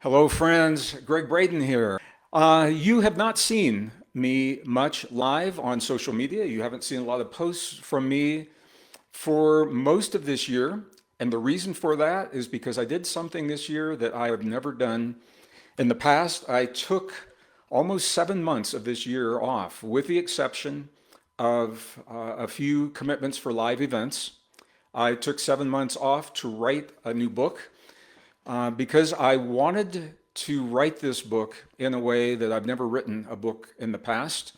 Hello, friends. Gregg Braden here. You have not seen me much live on social media. You haven't seen a lot of posts from me for most of this year. And the reason for that is because I did something this year that I have never done in the past. I took almost 7 months of this year off, with the exception of a few commitments for live events. I took 7 months off to write a new book because I wanted to write this book in a way that I've never written a book in the past.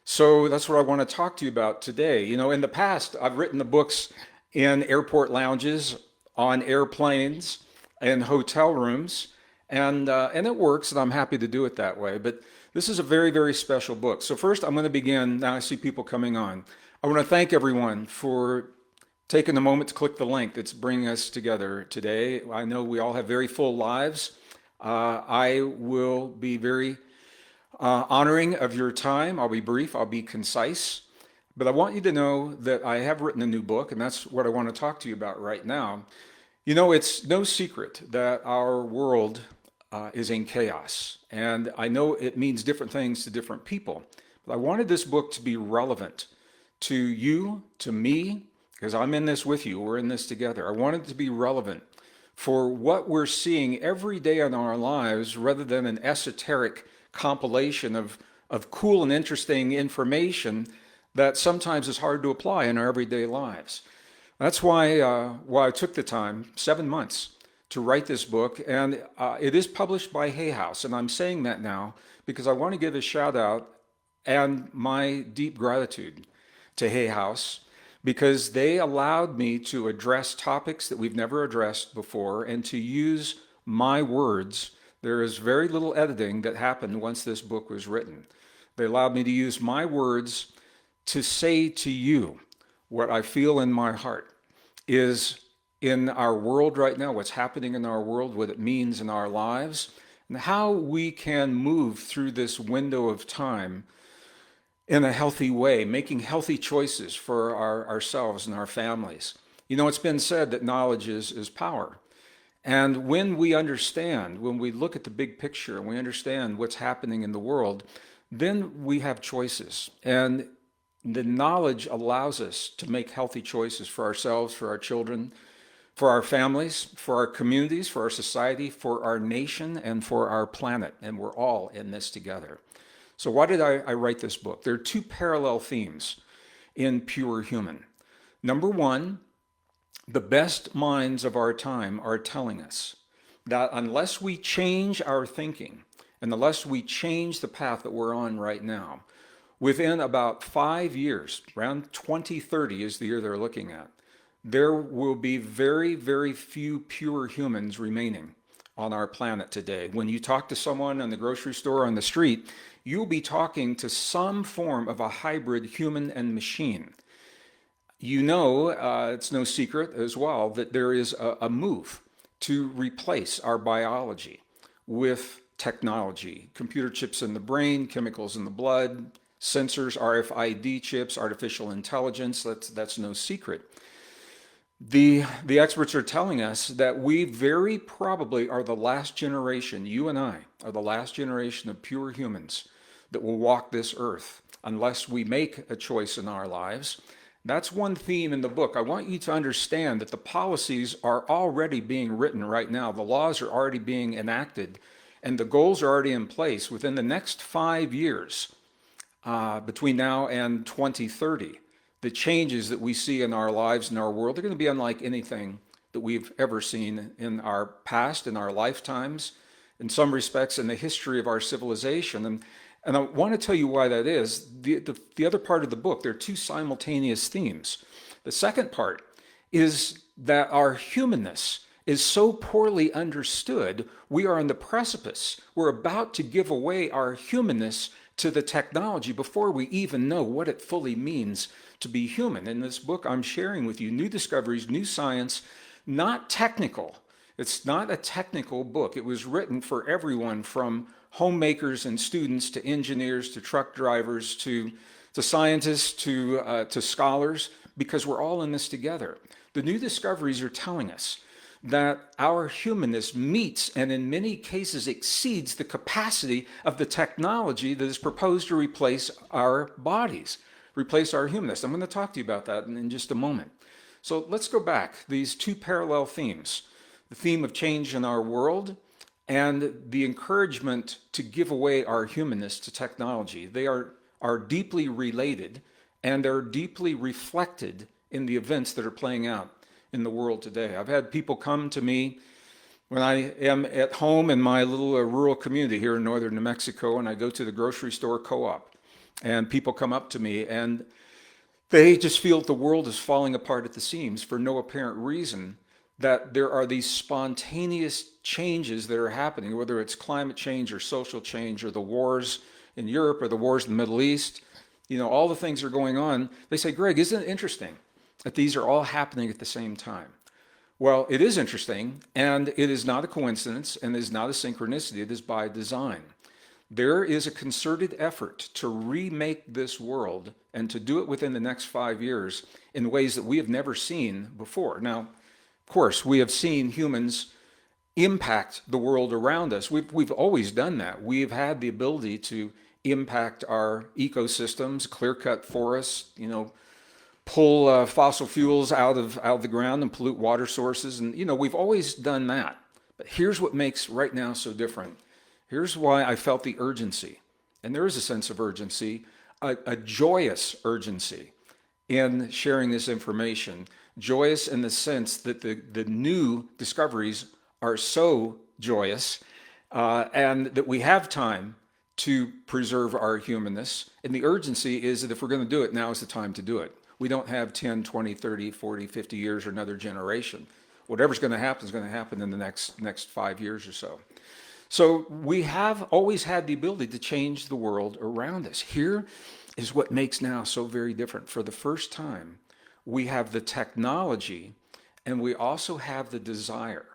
So that's what I want to talk to you about today. You know, in the past, I've written the books in airport lounges, on airplanes, in hotel rooms, and it works, and I'm happy to do it that way. But this is a very, very special book. So first, I'm going to begin. Now I see people coming on. I want to thank everyone for taking a moment to click the link that's bringing us together today. I know we all have very full lives. I will be very honoring of your time. I'll be brief, I'll be concise, but I want you to know that I have written a new book, and that's what I want to talk to you about right now. You know, it's no secret that our world is in chaos, and I know it means different things to different people, but I wanted this book to be relevant to you, to me, because I'm in this with you. We're in this together. I want it to be relevant for what we're seeing every day in our lives rather than an esoteric compilation of cool and interesting information that sometimes is hard to apply in our everyday lives. That's why I took the time, 7 months, to write this book. And it is published by Hay House. And I'm saying that now because I want to give a shout out and my deep gratitude to Hay House because they allowed me to address topics that we've never addressed before and to use my words. There is very little editing that happened once this book was written. They allowed me to use my words to say to you what I feel in my heart is in our world right now, what's happening in our world, what it means in our lives, and how we can move through this window of time in a healthy way, making healthy choices for ourselves and our families. You know, it's been said that knowledge is power. And when we understand, when we look at the big picture and we understand what's happening in the world, then we have choices. And the knowledge allows us to make healthy choices for ourselves, for our children, for our families, for our communities, for our society, for our nation, and for our planet. And we're all in this together. So why did I write this book? There are two parallel themes in Pure Human. Number one, the best minds of our time are telling us that unless we change our thinking and unless we change the path that we're on right now, within about 5 years, around 2030 is the year they're looking at, there will be very, very few pure humans remaining on our planet today. When you talk to someone in the grocery store, on the street, you'll be talking to some form of a hybrid human and machine. You know, it's no secret as well that there is a move to replace our biology with technology, computer chips in the brain, chemicals in the blood, sensors, RFID chips, artificial intelligence. That's no secret. The experts are telling us that we very probably are the last generation, you and I are the last generation of pure humans that will walk this earth unless we make a choice in our lives. That's one theme in the book. I want you to understand that the policies are already being written right now. The laws are already being enacted, and the goals are already in place. Within the next 5 years, between now and 2030, the changes that we see in our lives and our world are going to be unlike anything that we've ever seen in our past, in our lifetimes, in some respects in the history of our civilization. And I want to tell you why that is. The other part of the book, there are two simultaneous themes. The second part is that our humanness is so poorly understood, we are on the precipice. We're about to give away our humanness to the technology before we even know what it fully means to be human. In this book, I'm sharing with you new discoveries, new science, not technical. It's not a technical book. It was written for everyone from homemakers and students to engineers to truck drivers to scientists to scholars, because we're all in this together. The new discoveries are telling us that our humanness meets and in many cases exceeds the capacity of the technology that is proposed to replace our bodies, replace our humanness. I'm going to talk to you about that in just a moment. So let's go back. These two parallel themes, the theme of change in our world and the encouragement to give away our humanness to technology. They are deeply related and they're deeply reflected in the events that are playing out in the world today. I've had people come to me when I am at home in my little rural community here in northern New Mexico, and I go to the grocery store co-op, and people come up to me and they just feel that the world is falling apart at the seams for no apparent reason, that there are these spontaneous changes that are happening, whether it's climate change or social change or the wars in Europe or the wars in the Middle East. You know, all the things are going on. They say, Greg, isn't it interesting that these are all happening at the same time? Well, it is interesting, and it is not a coincidence, and it is not a synchronicity. It is by design. There is a concerted effort to remake this world and to do it within the next 5 years in ways that we have never seen before. Now, of course, we have seen humans impact the world around us. We've always done that. We've had the ability to impact our ecosystems, clear-cut forests, you know, pull fossil fuels out of the ground and pollute water sources. And, you know, we've always done that. But here's what makes right now so different. Here's why I felt the urgency. And there is a sense of urgency, a joyous urgency in sharing this information. Joyous in the sense that the new discoveries are so joyous and that we have time to preserve our humanness. And the urgency is that if we're going to do it, now is the time to do it. We don't have 10, 20, 30, 40, 50 years or another generation. Whatever's going to happen is going to happen in the next 5 years or so. So we have always had the ability to change the world around us. Here is what makes now so very different. For the first time, we have the technology and we also have the desire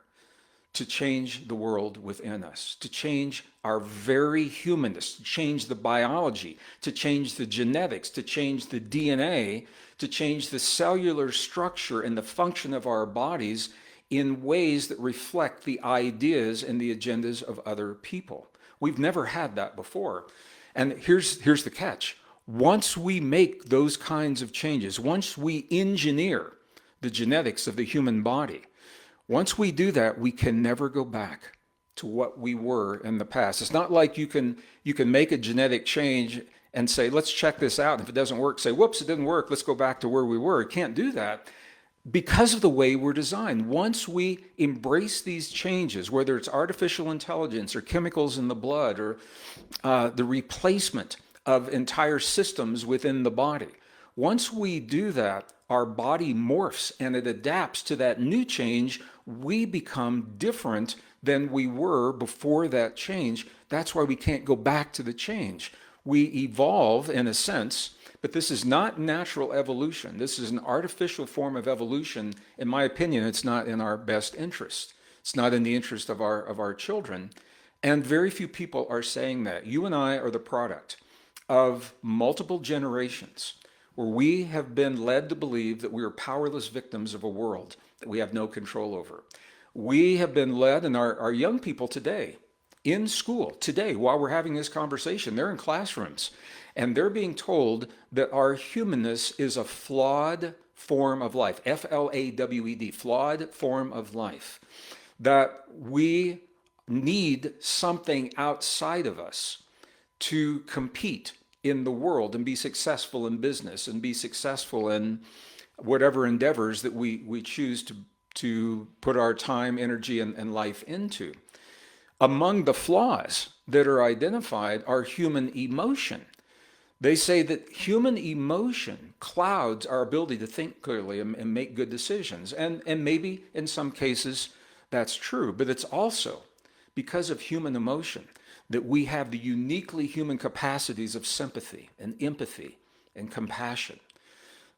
to change the world within us, to change our very humanness, to change the biology, to change the genetics, to change the DNA, to change the cellular structure and the function of our bodies in ways that reflect the ideas and the agendas of other people. We've never had that before. And here's the catch. Once we make those kinds of changes, once we engineer the genetics of the human body, once we do that, we can never go back to what we were in the past. It's not like you can make a genetic change and say, let's check this out. If it doesn't work, say, whoops, it didn't work. Let's go back to where we were. You can't do that because of the way we're designed. Once we embrace these changes, whether it's artificial intelligence or chemicals in the blood or the replacement of entire systems within the body, once we do that, our body morphs and it adapts to that new change. We become different than we were before that change. That's why we can't go back to the change. We evolve in a sense, but this is not natural evolution. This is an artificial form of evolution. In my opinion, it's not in our best interest. It's not in the interest of our children. And very few people are saying that. You and I are the product of multiple generations where we have been led to believe that we are powerless victims of a world that we have no control over. We have been led, and our young people today, in school, today, while we're having this conversation, they're in classrooms, and they're being told that our humanness is a flawed form of life, F-L-A-W-E-D, flawed form of life, that we need something outside of us to compete in the world and be successful in business and be successful in whatever endeavors that we choose to put our time, energy, and life into. Among the flaws that are identified are human emotion. They say that human emotion clouds our ability to think clearly and make good decisions. And maybe in some cases that's true, but it's also because of human emotion that we have the uniquely human capacities of sympathy and empathy and compassion.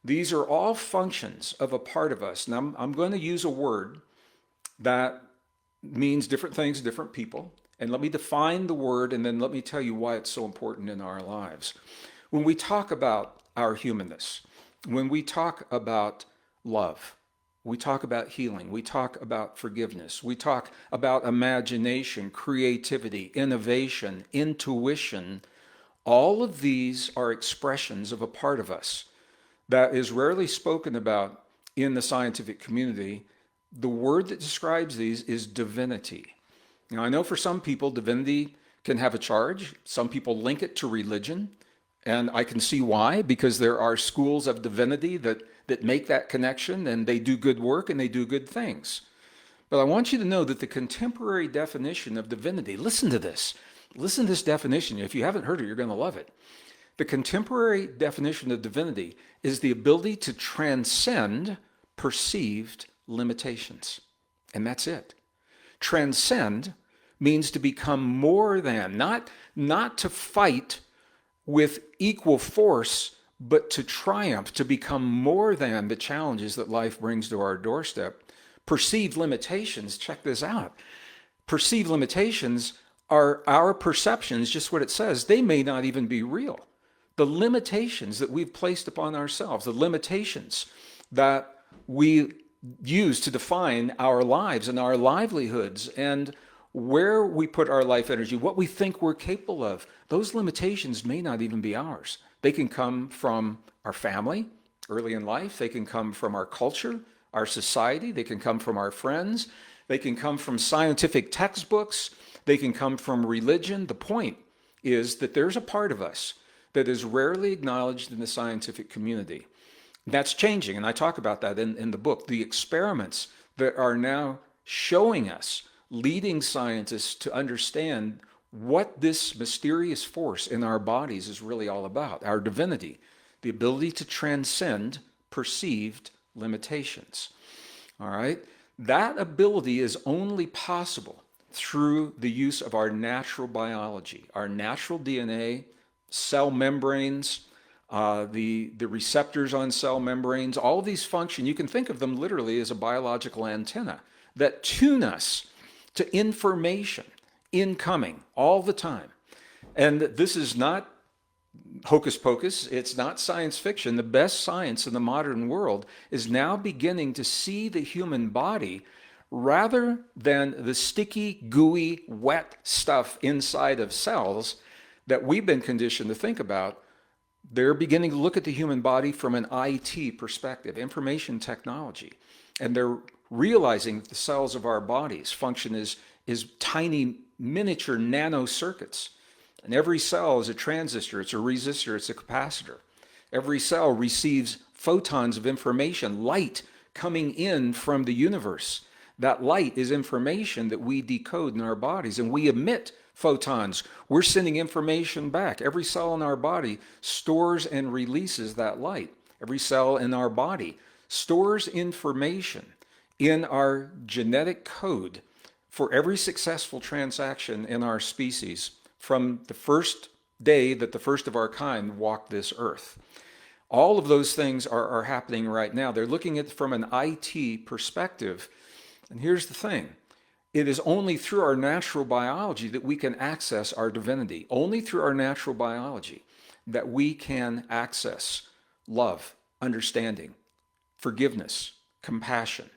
These are all functions of a part of us. Now, I'm going to use a word that means different things to different people. And let me define the word, and then let me tell you why it's so important in our lives. When we talk about our humanness, when we talk about love, We talk about healing. We talk about forgiveness. We talk about imagination, creativity, innovation, intuition. All of these are expressions of a part of us that is rarely spoken about in the scientific community. The word that describes these is divinity. Now, I know for some people, divinity can have a charge. Some people link it to religion, and I can see why, because there are schools of divinity that make that connection, and they do good work and they do good things. But I want you to know that the contemporary definition of divinity, listen to this. Listen to this definition. If you haven't heard it, you're going to love it. The contemporary definition of divinity is the ability to transcend perceived limitations. And that's it. Transcend means to become more than, not to fight with equal force, but to triumph, to become more than the challenges that life brings to our doorstep. Perceived limitations, check this out. Perceived limitations are our perceptions, just what it says. They may not even be real. The limitations that we've placed upon ourselves, the limitations that we use to define our lives and our livelihoods and where we put our life energy, what we think we're capable of, those limitations may not even be ours. They can come from our family early in life. They can come from our culture, our society. They can come from our friends. They can come from scientific textbooks. They can come from religion. The point is that there's a part of us that is rarely acknowledged in the scientific community. That's changing, and I talk about that in the book. The experiments that are now showing us, leading scientists to understand what this mysterious force in our bodies is really all about, our divinity, the ability to transcend perceived limitations. All right? That ability is only possible through the use of our natural biology, our natural DNA, cell membranes, the receptors on cell membranes, all of these function. You can think of them literally as a biological antenna that tune us to information incoming all the time. And this is not hocus pocus. It's not science fiction. The best science in the modern world is now beginning to see the human body rather than the sticky, gooey, wet stuff inside of cells that we've been conditioned to think about. They're beginning to look at the human body from an IT perspective, information technology. And they're realizing that the cells of our bodies function as tiny miniature nanocircuits. And every cell is a transistor, it's a resistor, it's a capacitor. Every cell receives photons of information, light coming in from the universe. That light is information that we decode in our bodies, and we emit photons. We're sending information back. Every cell in our body stores and releases that light. Every cell in our body stores information in our genetic code for every successful transaction in our species from the first day that the first of our kind walked this earth. All of those things are happening right now. They're looking at it from an IT perspective. And here's the thing. It is only through our natural biology that we can access our divinity. Only through our natural biology that we can access love, understanding, forgiveness, compassion.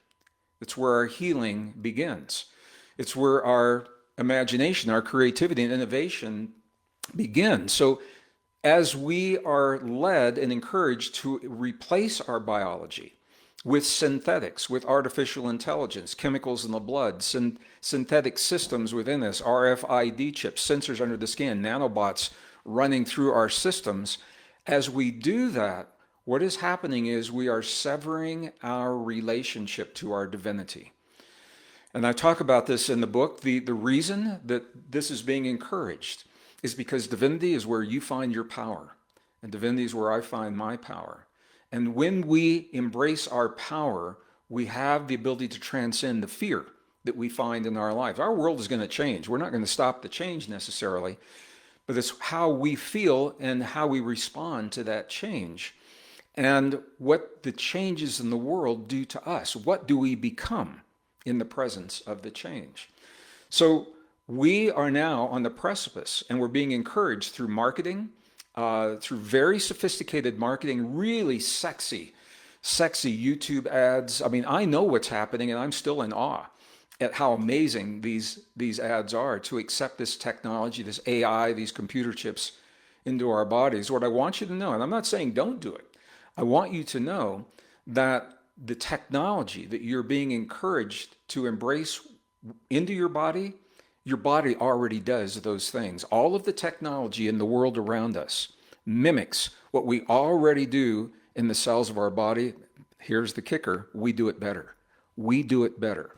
It's where our healing begins. It's where our imagination, our creativity, and innovation begin. So as we are led and encouraged to replace our biology with synthetics, with artificial intelligence, chemicals in the blood, synthetic systems within us, RFID chips, sensors under the skin, nanobots running through our systems, as we do that, what is happening is we are severing our relationship to our divinity. And I talk about this in the book. The reason that this is being encouraged is because divinity is where you find your power, and divinity is where I find my power. And when we embrace our power, we have the ability to transcend the fear that we find in our lives. Our world is going to change. We're not going to stop the change necessarily, but it's how we feel and how we respond to that change and what the changes in the world do to us. What do we become in the presence of the change? So we are now on the precipice, and we're being encouraged through marketing, through very sophisticated marketing, really sexy sexy YouTube ads. I mean, I know what's happening and I'm still in awe at how amazing these ads are to accept this technology, this AI, these computer chips into our bodies. What I want you to know, and I'm not saying don't do it, I want you to know that the technology that you're being encouraged to embrace into your body already does those things. All of the technology in the world around us mimics what we already do in the cells of our body. Here's the kicker: we do it better. We do it better.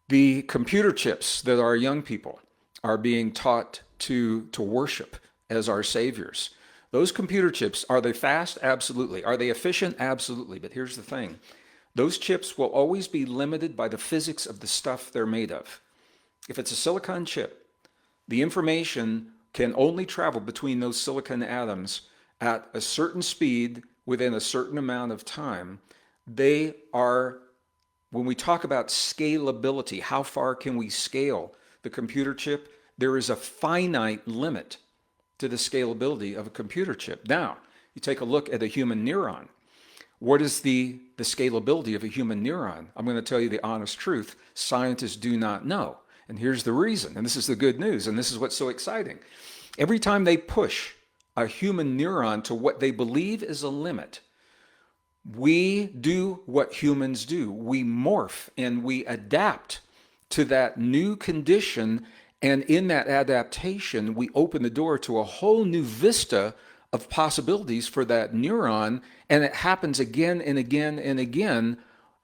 The computer chips that our young people are being taught to worship as our saviors. Those computer chips, are they fast? Absolutely. Are they efficient? Absolutely. But here's the thing. Those chips will always be limited by the physics of the stuff they're made of. If it's a silicon chip, the information can only travel between those silicon atoms at a certain speed within a certain amount of time. They are, when we talk about scalability, how far can we scale the computer chip? There is a finite limit to the scalability of a computer chip. Now, you take a look at a human neuron. What is the scalability of a human neuron? I'm going to tell you the honest truth. Scientists do not know. And here's the reason, and this is the good news, and this is what's so exciting. Every time they push a human neuron to what they believe is a limit, we do what humans do. We morph and we adapt to that new condition, and in that adaptation, we open the door to a whole new vista of possibilities for that neuron, and it happens again and again and again.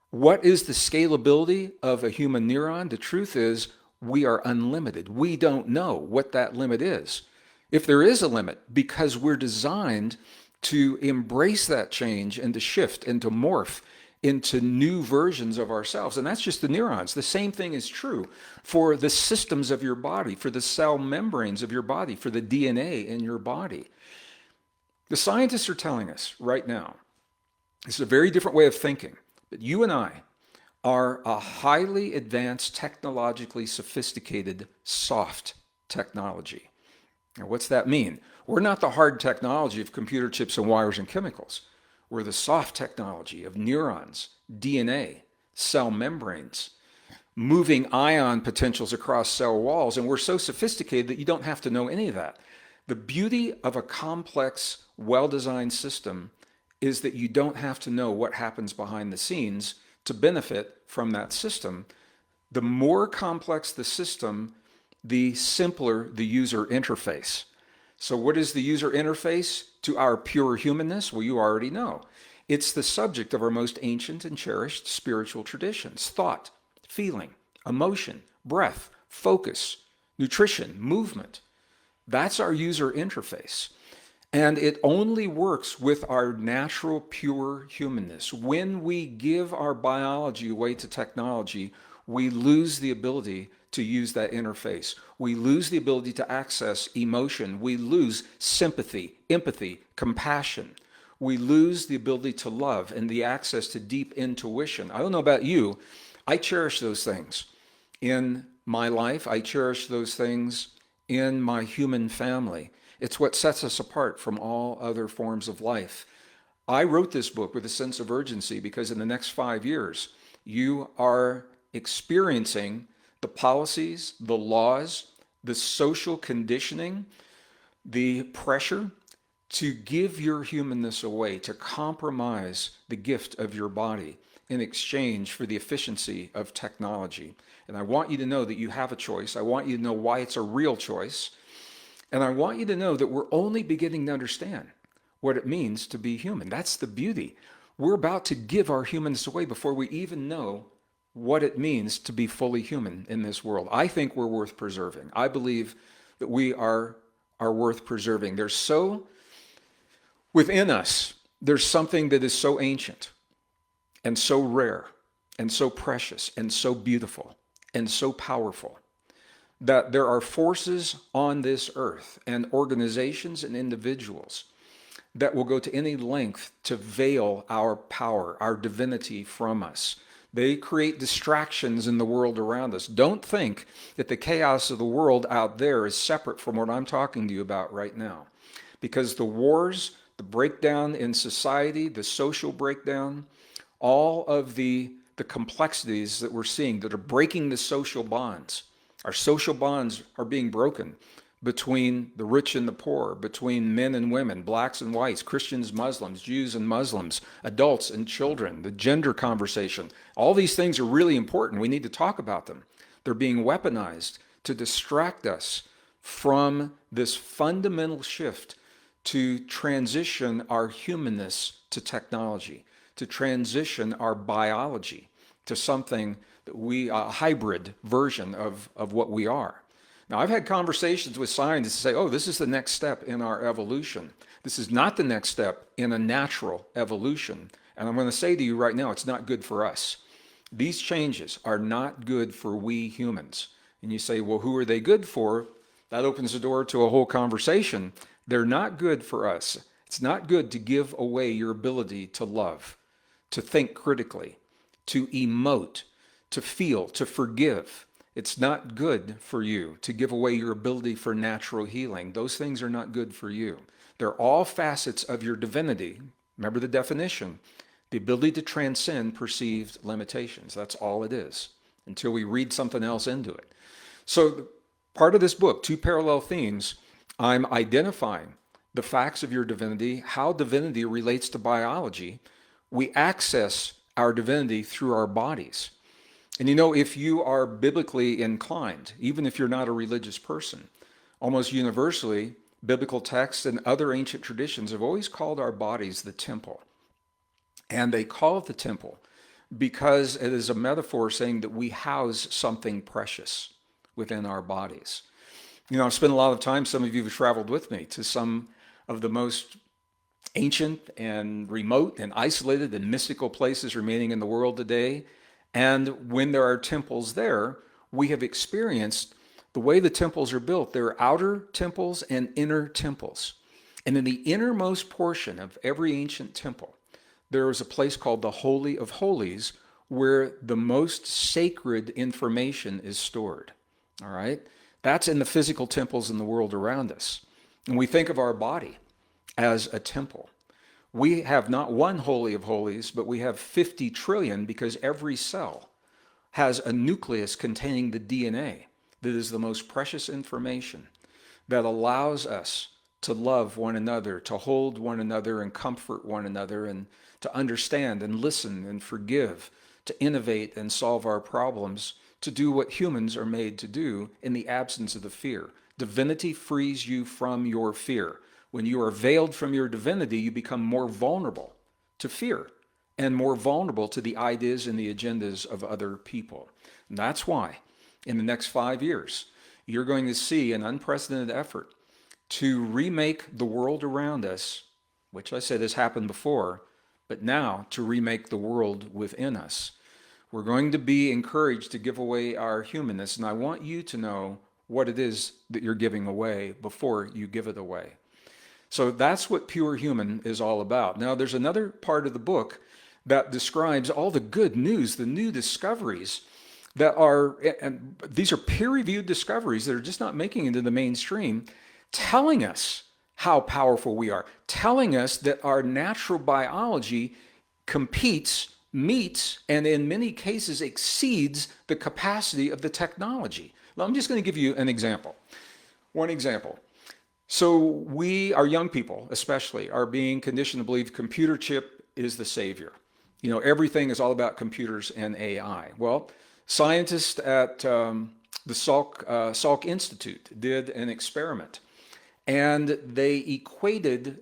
What is the scalability of a human neuron? The truth is, we are unlimited. We don't know what that limit is. If there is a limit, because we're designed to embrace that change and to shift and to morph into new versions of ourselves. And that's just the neurons. The same thing is true for the systems of your body, for the cell membranes of your body, for the DNA in your body. The scientists are telling us right now, this is a very different way of thinking, but you and I are a highly advanced, technologically sophisticated, soft technology. Now, what's that mean? We're not the hard technology of computer chips and wires and chemicals. We're the soft technology of neurons, DNA, cell membranes, moving ion potentials across cell walls, and we're so sophisticated that you don't have to know any of that. The beauty of a complex, well-designed system is that you don't have to know what happens behind the scenes to benefit from that system. The more complex the system, the simpler the user interface. So what is the user interface to our pure humanness? Well, you already know. It's the subject of our most ancient and cherished spiritual traditions: thought, feeling, emotion, breath, focus, nutrition, movement. That's our user interface. And it only works with our natural, pure humanness. When we give our biology away to technology, we lose the ability to use that interface. We lose the ability to access emotion. We lose sympathy, empathy, compassion. We lose the ability to love and the access to deep intuition. I don't know about you, I cherish those things in my life. I cherish those things in my human family. It's what sets us apart from all other forms of life. I wrote this book with a sense of urgency because in the next 5 years, you are experiencing the policies, the laws, the social conditioning, the pressure to give your humanness away, to compromise the gift of your body in exchange for the efficiency of technology. And I want you to know that you have a choice. I want you to know why it's a real choice. And I want you to know that we're only beginning to understand what it means to be human. That's the beauty. We're about to give our humanness away before we even know what it means to be fully human in this world. I think we're worth preserving. I believe that we are worth preserving. Within us, there's something that is so ancient and so rare and so precious and so beautiful and so powerful that there are forces on this earth and organizations and individuals that will go to any length to veil our power, our divinity from us. They create distractions in the world around us. Don't think that the chaos of the world out there is separate from what I'm talking to you about right now. Because the wars the breakdown in society, the social breakdown, all of the complexities that we're seeing that are breaking the social bonds. Our social bonds are being broken between the rich and the poor, between men and women, blacks and whites, Christians, Muslims, Jews and Muslims, adults and children, the gender conversation. All these things are really important. We need to talk about them. They're being weaponized to distract us from this fundamental shift to transition our humanness to technology, to transition our biology to something that a hybrid version of what we are. Now, I've had conversations with scientists say, oh, this is the next step in our evolution. This is not the next step in a natural evolution. And I'm going to say to you right now, it's not good for us. These changes are not good for we humans. And you say, well, who are they good for? That opens the door to a whole conversation. They're not good for us. It's not good to give away your ability to love, to think critically, to emote, to feel, to forgive. It's not good for you to give away your ability for natural healing. Those things are not good for you. They're all facets of your divinity. Remember the definition, the ability to transcend perceived limitations. That's all it is, until we read something else into it. So part of this book, Two Parallel Themes, I'm identifying the facts of your divinity, how divinity relates to biology. We access our divinity through our bodies. And you know, if you are biblically inclined, even if you're not a religious person, almost universally, biblical texts and other ancient traditions have always called our bodies the temple. And they call it the temple because it is a metaphor saying that we house something precious within our bodies. You know, I've spent a lot of time, some of you have traveled with me to some of the most ancient and remote and isolated and mystical places remaining in the world today. And when there are temples there, we have experienced the way the temples are built. There are outer temples and inner temples. And in the innermost portion of every ancient temple, there is a place called the Holy of Holies where the most sacred information is stored. All right? That's in the physical temples in the world around us. And we think of our body as a temple. We have not one Holy of Holies, but we have 50 trillion because every cell has a nucleus containing the DNA that is the most precious information that allows us to love one another, to hold one another and comfort one another, and to understand and listen and forgive, to innovate and solve our problems, to do what humans are made to do in the absence of the fear. Divinity frees you from your fear. When you are veiled from your divinity, you become more vulnerable to fear and more vulnerable to the ideas and the agendas of other people. And that's why in the next 5 years, you're going to see an unprecedented effort to remake the world around us, which I said has happened before, but now to remake the world within us. We're going to be encouraged to give away our humanness, and I want you to know what it is that you're giving away before you give it away. So that's what Pure Human is all about. Now, there's another part of the book that describes all the good news, the new discoveries that are, and these are peer-reviewed discoveries that are just not making it into the mainstream, telling us how powerful we are, telling us that our natural biology competes, meets, and in many cases exceeds the capacity of the technology. Now, I'm just going to give you an example. One example. So our young people especially, are being conditioned to believe computer chip is the savior. You know, everything is all about computers and AI. Well, scientists at the Salk Institute did an experiment, and they equated,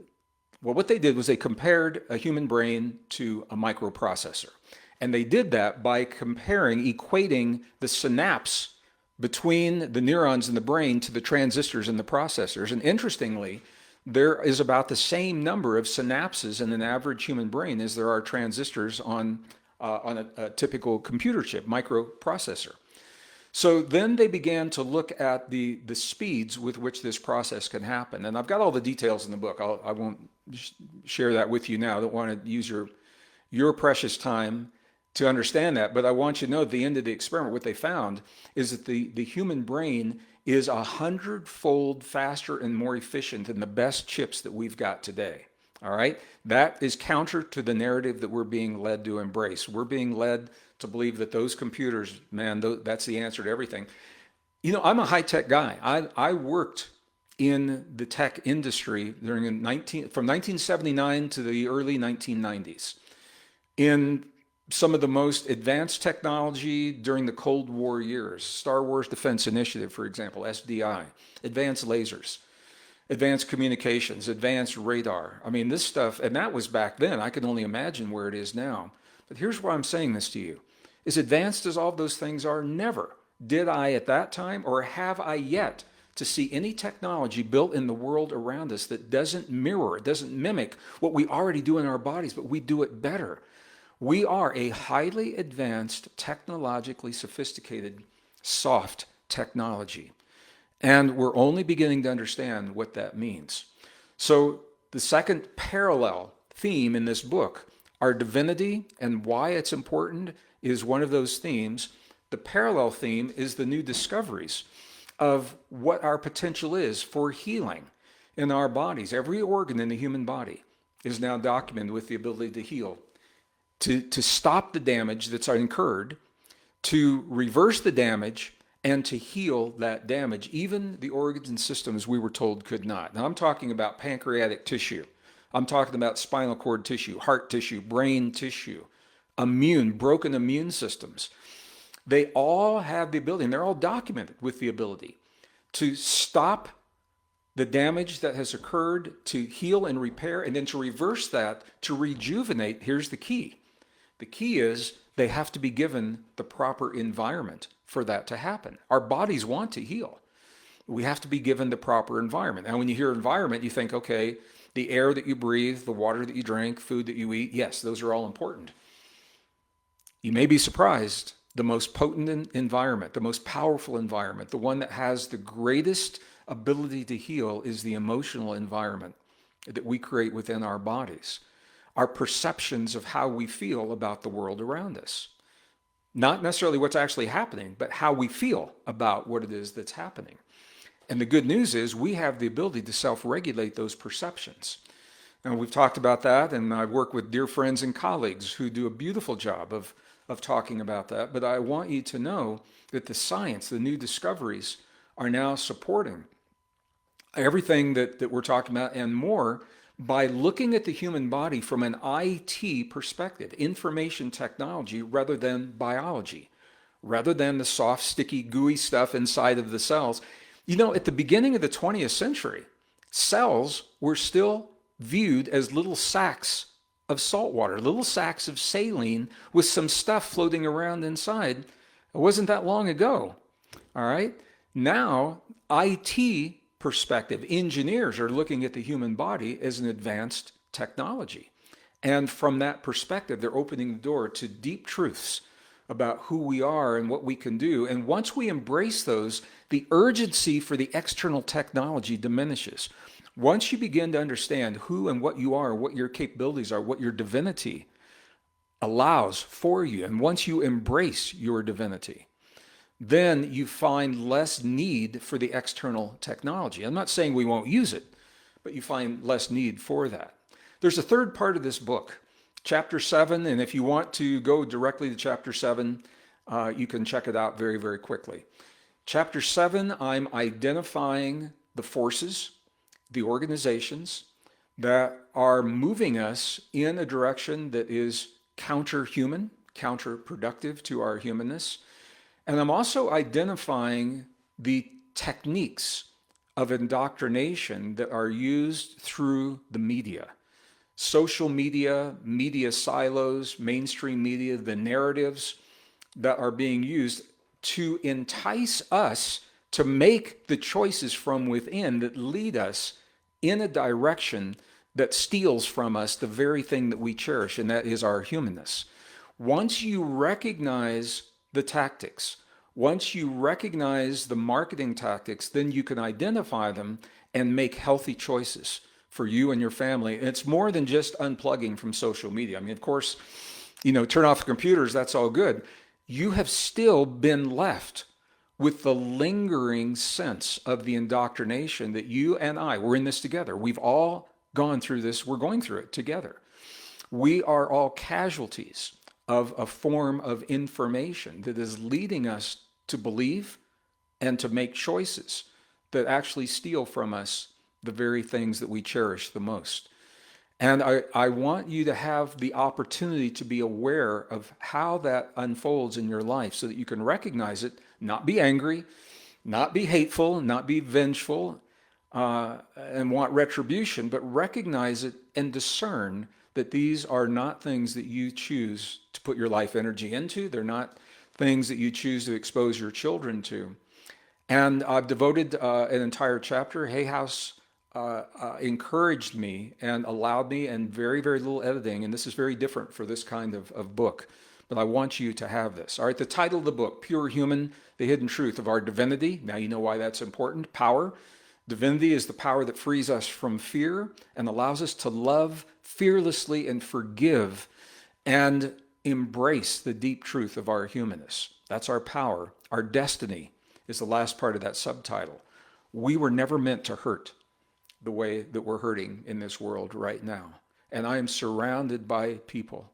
well, what they did was they compared a human brain to a microprocessor. And they did that by equating the synapse between the neurons in the brain to the transistors in the processors. And interestingly, there is about the same number of synapses in an average human brain as there are transistors on a typical computer chip, microprocessor. So then they began to look at the speeds with which this process can happen. And I've got all the details in the book. I won't share that with you now. I don't want to use your precious time to understand that, but I want you to know at the end of the experiment, what they found is that the human brain is 100-fold faster and more efficient than the best chips that we've got today. All right. That is counter to the narrative that we're being led to embrace. We're being led to believe that those computers, man, that's the answer to everything. I'm a high tech guy. I worked in the tech industry from 1979 to the early 1990s in some of the most advanced technology during the Cold War years. Star Wars Defense Initiative, for example, SDI, advanced lasers, advanced communications, advanced radar. I mean, this stuff, and that was back then. I can only imagine where it is now. But here's why I'm saying this to you. As advanced as all those things are, never did I at that time, or have I yet, to see any technology built in the world around us that doesn't mirror, doesn't mimic what we already do in our bodies, but we do it better. We are a highly advanced, technologically sophisticated, soft technology. And we're only beginning to understand what that means. So the second parallel theme in this book, our divinity and why it's important, is one of those themes. The parallel theme is the new discoveries of what our potential is for healing in our bodies. Every organ in the human body is now documented with the ability to heal, to stop the damage that's incurred, to reverse the damage, and to heal that damage. Even the organs and systems we were told could not. Now I'm talking about pancreatic tissue. I'm talking about spinal cord tissue, heart tissue, brain tissue, broken immune systems. They all have the ability, and they're all documented with the ability to stop the damage that has occurred, to heal and repair, and then to reverse that, to rejuvenate. Here's the key. The key is they have to be given the proper environment for that to happen. Our bodies want to heal. We have to be given the proper environment. Now, when you hear environment, you think, okay, the air that you breathe, the water that you drink, food that you eat, yes, those are all important. You may be surprised. The most potent environment, the most powerful environment, the one that has the greatest ability to heal is the emotional environment that we create within our bodies. Our perceptions of how we feel about the world around us. Not necessarily what's actually happening, but how we feel about what it is that's happening. And the good news is we have the ability to self-regulate those perceptions. And we've talked about that, and I work with dear friends and colleagues who do a beautiful job of talking about that. But I want you to know that the science, the new discoveries, are now supporting everything that we're talking about and more by looking at the human body from an IT perspective, information technology, rather than biology, rather than the soft, sticky, gooey stuff inside of the cells. At the beginning of the 20th century, cells were still viewed as little sacks of salt water, little sacks of saline with some stuff floating around inside. It wasn't that long ago. All right. Now, IT perspective, engineers are looking at the human body as an advanced technology. And from that perspective, they're opening the door to deep truths about who we are and what we can do. And once we embrace those, the urgency for the external technology diminishes. Once you begin to understand who and what you are, what your capabilities are, what your divinity allows for you, and once you embrace your divinity, then you find less need for the external technology. I'm not saying we won't use it, but you find less need for that. There's a third part of this book, chapter 7, and if you want to go directly to chapter 7, you can check it out very, very quickly. Chapter 7, I'm identifying the forces, the organizations that are moving us in a direction that is counter-human, counterproductive to our humanness. And I'm also identifying the techniques of indoctrination that are used through the media. Social media, media silos, mainstream media, the narratives that are being used to entice us to make the choices from within that lead us in a direction that steals from us the very thing that we cherish, and that is our humanness. Once you recognize the tactics, once you recognize the marketing tactics, then you can identify them and make healthy choices for you and your family. And it's more than just unplugging from social media. I mean, of course, turn off the computers, that's all good. You have still been left with the lingering sense of the indoctrination that you and I, we're in this together. We've all gone through this. We're going through it together. We are all casualties of a form of information that is leading us to believe and to make choices that actually steal from us the very things that we cherish the most. And I want you to have the opportunity to be aware of how that unfolds in your life so that you can recognize it, not be angry, not be hateful, not be vengeful, and want retribution, but recognize it and discern that these are not things that you choose to put your life energy into. They're not things that you choose to expose your children to. And I've devoted an entire chapter. Hay House encouraged me and allowed me, and very, very little editing. And this is very different for this kind of book. But I want you to have this. All right, the title of the book, Pure Human, The Hidden Truth of Our Divinity. Now you know why that's important. Power. Divinity is the power that frees us from fear and allows us to love fearlessly and forgive and embrace the deep truth of our humanness. That's our power. Our destiny is the last part of that subtitle. We were never meant to hurt the way that we're hurting in this world right now. And I am surrounded by people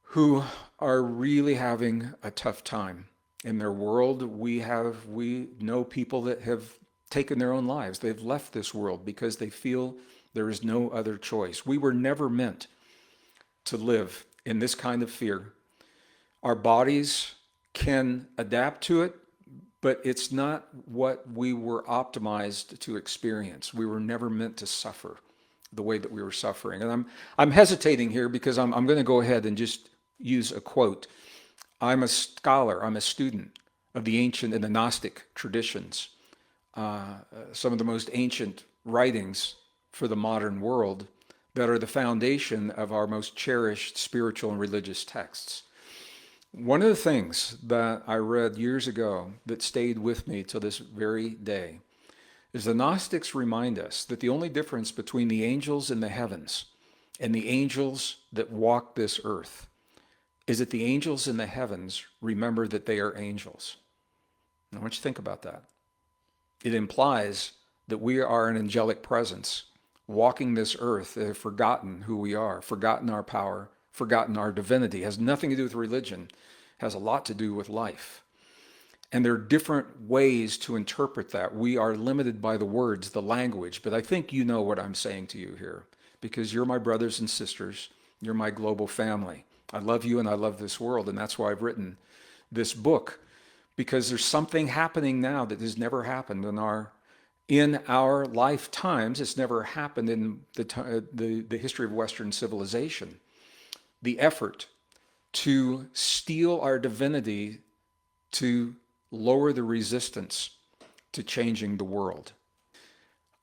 who are really having a tough time in their world. We know people that have taken their own lives. They've left this world because they feel there is no other choice. We were never meant to live in this kind of fear. Our bodies can adapt to it, but it's not what we were optimized to experience. We were never meant to suffer the way that we were suffering. And I'm hesitating here because I'm going to go ahead and just use a quote. I'm a scholar, I'm a student of the ancient and the Gnostic traditions, some of the most ancient writings for the modern world that are the foundation of our most cherished spiritual and religious texts. One of the things that I read years ago that stayed with me till this very day is the Gnostics remind us that the only difference between the angels in the heavens and the angels that walk this earth is that the angels in the heavens remember that they are angels. I want you to think about that. It implies that we are an angelic presence walking this earth that have forgotten who we are, forgotten our power, forgotten our divinity. It has nothing to do with religion. It has a lot to do with life. And there are different ways to interpret that. We are limited by the words, the language, but I think you know what I'm saying to you here because you're my brothers and sisters. You're my global family. I love you and I love this world, and that's why I've written this book, because there's something happening now that has never happened in our lifetimes. It's never happened in the history of Western civilization. The effort to steal our divinity, to lower the resistance to changing the world.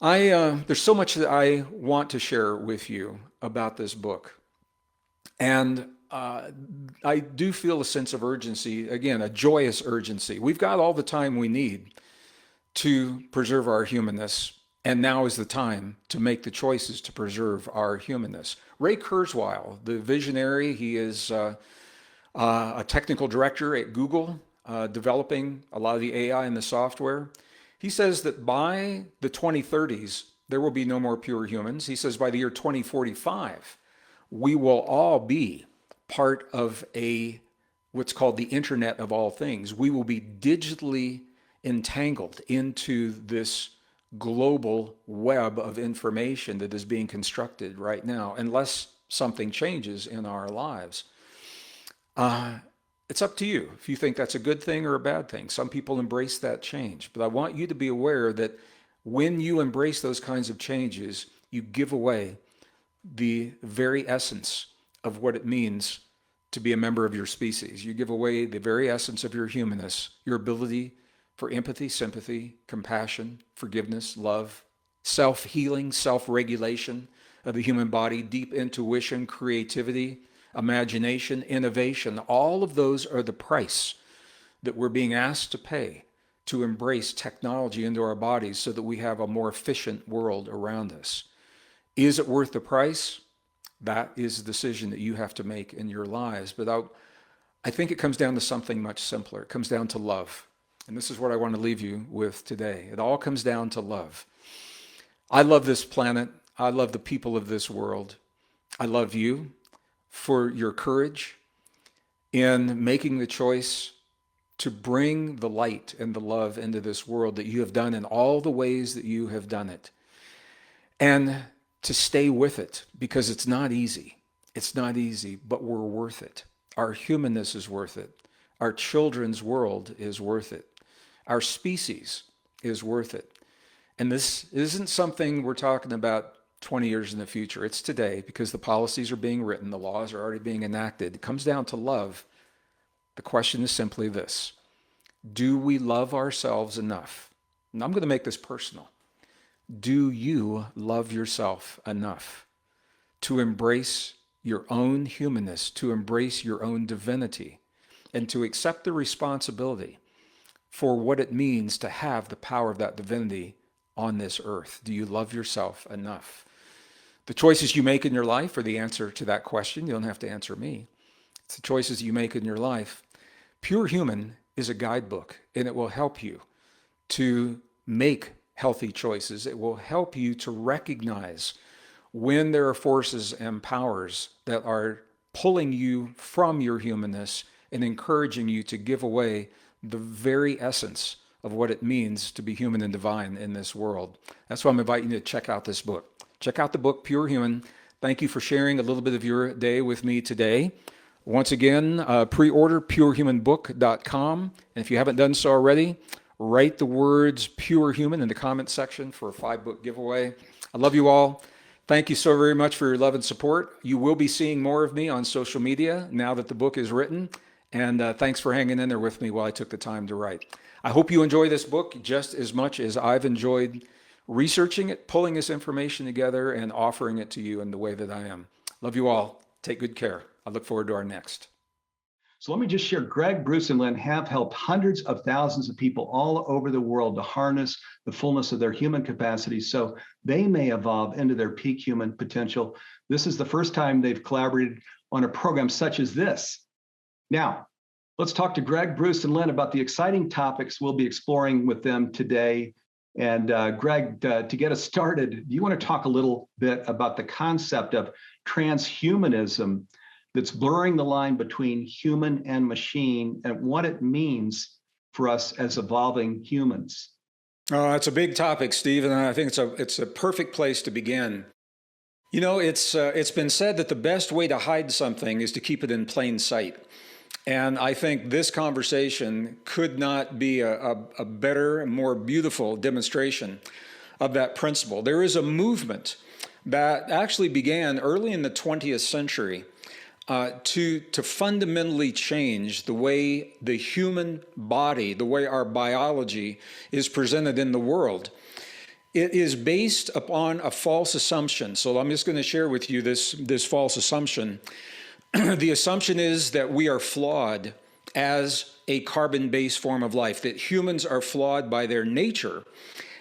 There's so much that I want to share with you about this book. And I do feel a sense of urgency, again, a joyous urgency. We've got all the time we need to preserve our humanness, and now is the time to make the choices to preserve our humanness. Ray Kurzweil, the visionary, he is a technical director at Google, developing a lot of the AI and the software. He says that by the 2030s, there will be no more pure humans. He says by the year 2045, we will all be part of what's called the Internet of all things. We will be digitally entangled into this global web of information that is being constructed right now, unless something changes in our lives. It's up to you if you think that's a good thing or a bad thing. Some people embrace that change, but I want you to be aware that when you embrace those kinds of changes, you give away the very essence of what it means to be a member of your species. You give away the very essence of your humanness, your ability for empathy, sympathy, compassion, forgiveness, love, self-healing, self-regulation of the human body, deep intuition, creativity, imagination, innovation. All of those are the price that we're being asked to pay to embrace technology into our bodies so that we have a more efficient world around us. Is it worth the price? That is a decision that you have to make in your lives. But I think it comes down to something much simpler. It comes down to love. And this is what I want to leave you with today. It all comes down to love. I love this planet. I love the people of this world. I love you for your courage in making the choice to bring the light and the love into this world that you have done in all the ways that you have done it. And to stay with it, because it's not easy. It's not easy, but we're worth it. Our humanness is worth it. Our children's world is worth it. Our species is worth it. And this isn't something we're talking about 20 years in the future. It's today, because the policies are being written, the laws are already being enacted. It comes down to love. The question is simply this: do we love ourselves enough? And I'm going to make this personal. Do you love yourself enough to embrace your own humanness, to embrace your own divinity, and to accept the responsibility for what it means to have the power of that divinity on this earth? Do you love yourself enough? The choices you make in your life are the answer to that question. You don't have to answer me. It's the choices you make in your life. Pure Human is a guidebook, and it will help you to make healthy choices. It will help you to recognize when there are forces and powers that are pulling you from your humanness and encouraging you to give away the very essence of what it means to be human and divine in this world. That's why I'm inviting you to check out this book. Check out the book, Pure Human. Thank you for sharing a little bit of your day with me today. Once again, pre-order purehumanbook.com. And if you haven't done so already, write the words Pure Human in the comment section for a 5-book giveaway. I love you all. Thank you so very much for your love and support. You will be seeing more of me on social media now that the book is written. And thanks for hanging in there with me while I took the time to write. I hope you enjoy this book just as much as I've enjoyed researching it, pulling this information together, and offering it to you in the way that I am. Love you all. Take good care. I look forward to our next. So let me just share, Gregg, Bruce, and Lynn have helped hundreds of thousands of people all over the world to harness the fullness of their human capacities so they may evolve into their peak human potential. This is the first time they've collaborated on a program such as this. Now, let's talk to Gregg, Bruce, and Lynn about the exciting topics we'll be exploring with them today. And Gregg, to get us started, do you want to talk a little bit about the concept of transhumanism that's blurring the line between human and machine and what it means for us as evolving humans? It's a big topic, Steve, and I think it's a perfect place to begin. You know, it's been said that the best way to hide something is to keep it in plain sight. And I think this conversation could not be a better, more beautiful demonstration of that principle. There is a movement that actually began early in the 20th century to fundamentally change the way the human body, the way our biology is presented in the world. It is based upon a false assumption. So I'm just going to share with you this false assumption. The assumption is that we are flawed as a carbon-based form of life, that humans are flawed by their nature.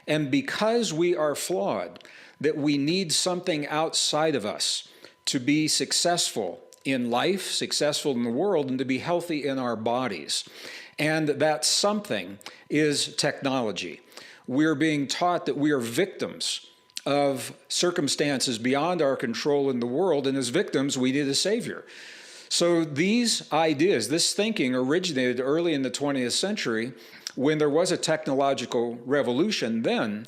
And because we are flawed, that we need something outside of us to be successful in life, successful in the world, and to be healthy in our bodies. And that something is technology. We're being taught that we are victims of circumstances beyond our control in the world, and as victims, we need a savior. So these ideas, this thinking originated early in the 20th century when there was a technological revolution then.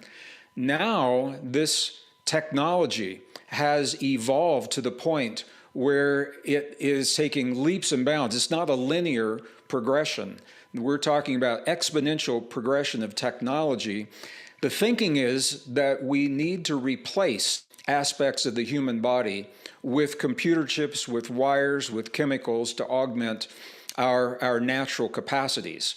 Now this technology has evolved to the point where it is taking leaps and bounds. It's not a linear progression. We're talking about exponential progression of technology. The thinking is that we need to replace aspects of the human body with computer chips, with wires, with chemicals to augment our natural capacities.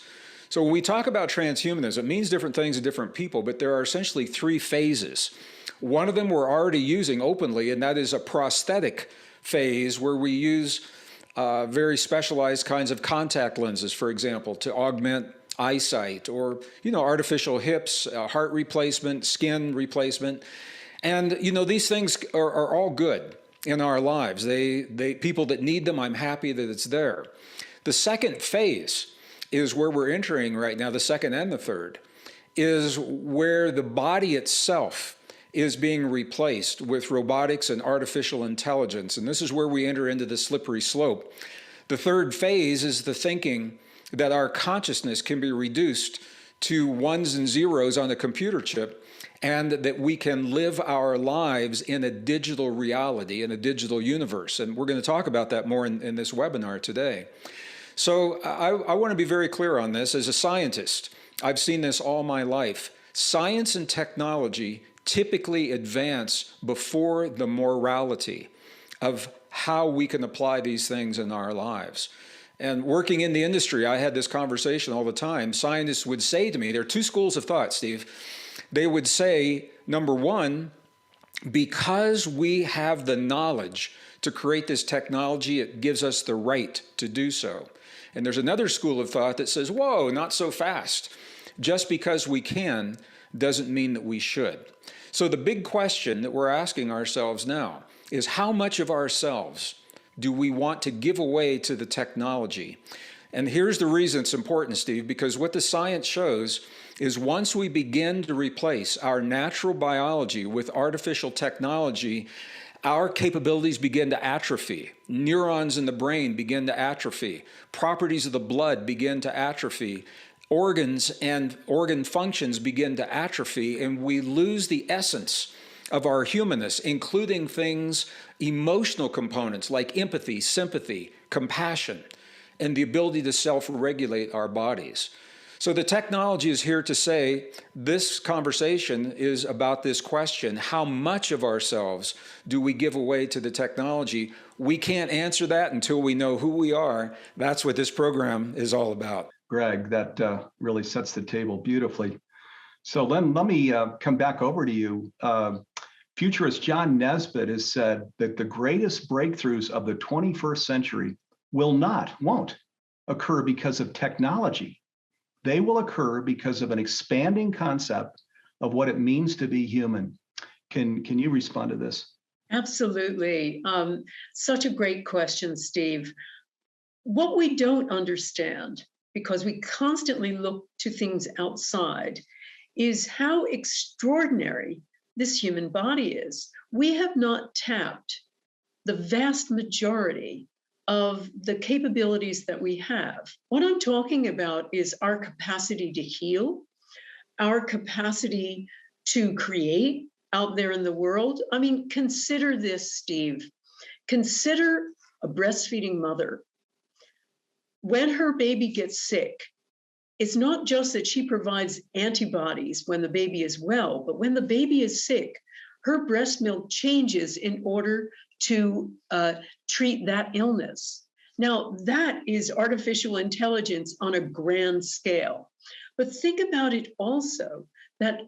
So when we talk about transhumanism, it means different things to different people, but there are essentially 3 phases. One of them we're already using openly, and that is a prosthetic phase where we use very specialized kinds of contact lenses, for example, to augment eyesight, or artificial hips, heart replacement, skin replacement. And these things are all good in our lives. They people that need them, I'm happy that it's there. The second phase is where we're entering right now, the second and the third, is where the body itself is being replaced with robotics and artificial intelligence. And this is where we enter into the slippery slope. The third phase is the thinking that our consciousness can be reduced to ones and zeros on a computer chip, and that we can live our lives in a digital reality, in a digital universe. And we're going to talk about that more in this webinar today. So I want to be very clear on this. As a scientist, I've seen this all my life. Science and technology typically advance before the morality of how we can apply these things in our lives. And working in the industry, I had this conversation all the time. Scientists would say to me, there are two schools of thought, Steve. They would say, number one, because we have the knowledge to create this technology, it gives us the right to do so. And there's another school of thought that says, whoa, not so fast. Just because we can doesn't mean that we should. So the big question that we're asking ourselves now is, how much of ourselves do we want to give away to the technology? And here's the reason it's important, Steve, because what the science shows is once we begin to replace our natural biology with artificial technology, our capabilities begin to atrophy. Neurons in the brain begin to atrophy. Properties of the blood begin to atrophy. Organs and organ functions begin to atrophy, and we lose the essence of our humanness, including things, emotional components like empathy, sympathy, compassion, and the ability to self-regulate our bodies. So the technology is here to say this conversation is about this question: how much of ourselves do we give away to the technology? We can't answer that until we know who we are. That's what this program is all about. Gregg, that really sets the table beautifully. So let me come back over to you. Futurist John Nesbitt has said that the greatest breakthroughs of the 21st century won't occur because of technology. They will occur because of an expanding concept of what it means to be human. Can you respond to this? Absolutely. Such a great question, Steve. What we don't understand, because we constantly look to things outside, is how extraordinary this human body is. We have not tapped the vast majority of the capabilities that we have. What I'm talking about is our capacity to heal, our capacity to create out there in the world. I mean, consider this, Steve. Consider a breastfeeding mother. When her baby gets sick, it's not just that she provides antibodies when the baby is well, but when the baby is sick, her breast milk changes in order to treat that illness. Now, that is artificial intelligence on a grand scale. But think about it also, that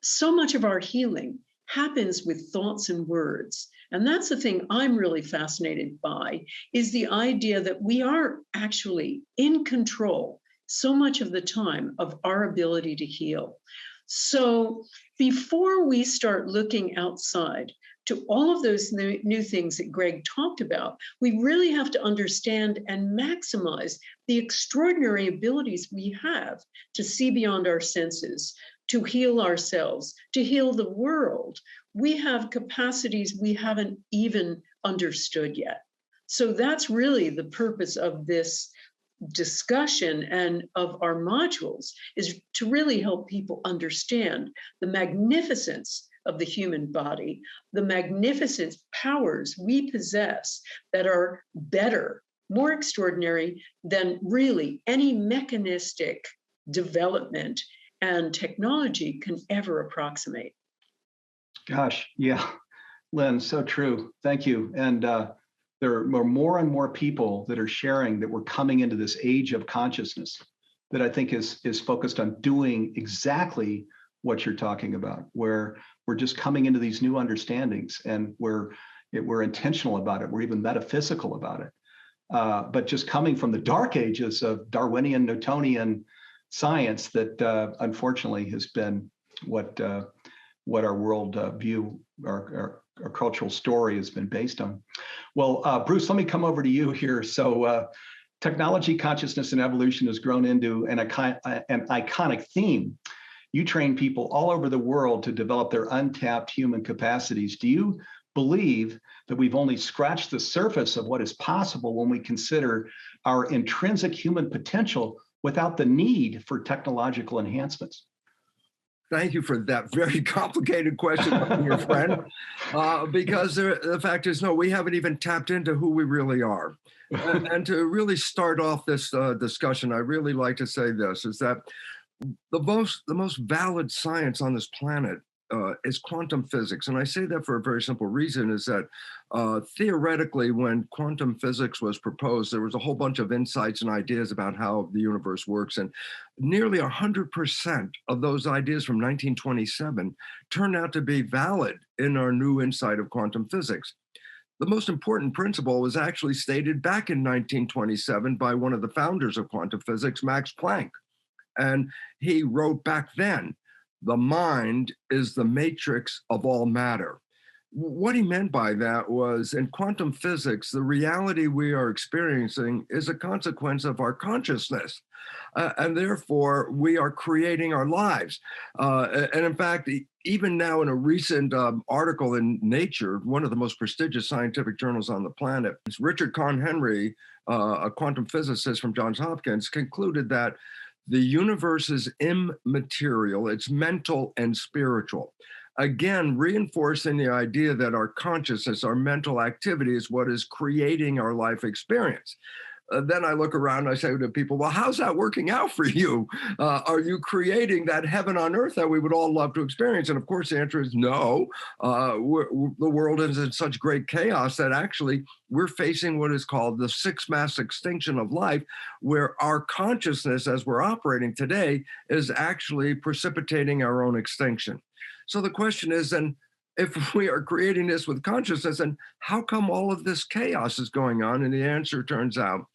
so much of our healing happens with thoughts and words. And that's the thing I'm really fascinated by, is the idea that we are actually in control so much of the time of our ability to heal. So before we start looking outside to all of those new things that Gregg talked about, we really have to understand and maximize the extraordinary abilities we have to see beyond our senses, to heal ourselves, to heal the world. We have capacities we haven't even understood yet. So that's really the purpose of this discussion and of our modules, is to really help people understand the magnificence of the human body, the magnificent powers we possess that are better, more extraordinary than really any mechanistic development and technology can ever approximate. Gosh, yeah, Lynn, so true. Thank you. And there are more and more people that are sharing that we're coming into this age of consciousness that I think is focused on doing exactly what you're talking about, where we're just coming into these new understandings, and we're intentional about it. We're even metaphysical about it. But just coming from the dark ages of Darwinian, Newtonian science that unfortunately has been what our world view, our cultural story has been based on. Well, Bruce, let me come over to you here. So technology, consciousness, and evolution has grown into an iconic theme You train people all over the world to develop their untapped human capacities. Do you believe that we've only scratched the surface of what is possible when we consider our intrinsic human potential without the need for technological enhancements? Thank you for that very complicated question, your friend. Because the fact is, no, we haven't even tapped into who we really are. And to really start off this discussion, I really like to say this: is that the most valid science on this planet is quantum physics, and I say that for a very simple reason: is that theoretically, when quantum physics was proposed, there was a whole bunch of insights and ideas about how the universe works, and nearly 100% of those ideas from 1927 turned out to be valid in our new insight of quantum physics. The most important principle was actually stated back in 1927 by one of the founders of quantum physics, Max Planck. And he wrote back then, the mind is the matrix of all matter. What he meant by that was, in quantum physics, the reality we are experiencing is a consequence of our consciousness. And therefore, we are creating our lives. And in fact, even now in a recent article in Nature, one of the most prestigious scientific journals on the planet, Richard Conn Henry, a quantum physicist from Johns Hopkins, concluded that the universe is immaterial, it's mental and spiritual. Again, reinforcing the idea that our consciousness, our mental activity is what is creating our life experience. Then I look around and I say to people, well, how's that working out for you? Are you creating that heaven on earth that we would all love to experience? And of course, the answer is no. The world is in such great chaos that actually we're facing what is called the sixth mass extinction of life, where our consciousness as we're operating today is actually precipitating our own extinction. So the question is then, if we are creating this with consciousness, then how come all of this chaos is going on? And the answer turns out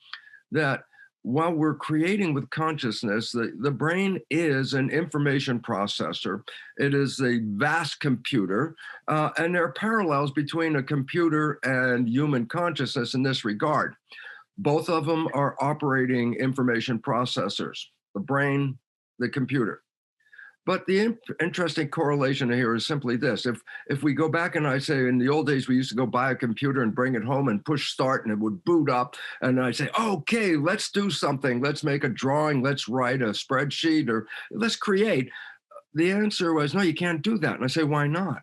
that while we're creating with consciousness, the brain is an information processor. It is a vast computer, and there are parallels between a computer and human consciousness in this regard. Both of them are operating information processors, the brain, the computer. But the interesting correlation here is simply this. If we go back and I say in the old days, we used to go buy a computer and bring it home and push start and it would boot up. And I say, okay, let's do something. Let's make a drawing. Let's write a spreadsheet or let's create. The answer was, no, you can't do that. And I say, why not?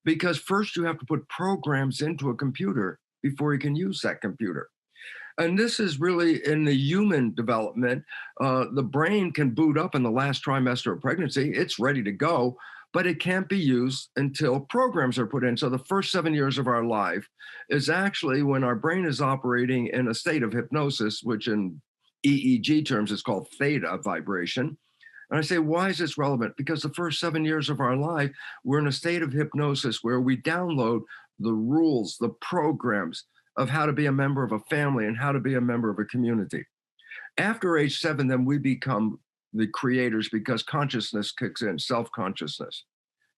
Because first you have to put programs into a computer before you can use that computer. And this is really in the human development. The brain can boot up in the last trimester of pregnancy. It's ready to go, but it can't be used until programs are put in. So the first 7 years of our life is actually when our brain is operating in a state of hypnosis, which in EEG terms is called theta vibration. And I say, why is this relevant? Because the first 7 years of our life, we're in a state of hypnosis where we download the rules, the programs, of how to be a member of a family and how to be a member of a community. After age 7, then we become the creators because consciousness kicks in, self-consciousness.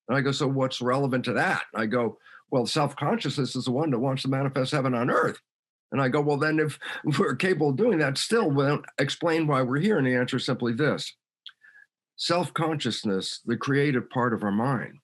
And I go, so what's relevant to that? I go, well, self-consciousness is the one that wants to manifest heaven on earth. And I go, well, then if we're capable of doing that, still won't explain why we're here. And the answer is simply this. Self-consciousness, the creative part of our mind,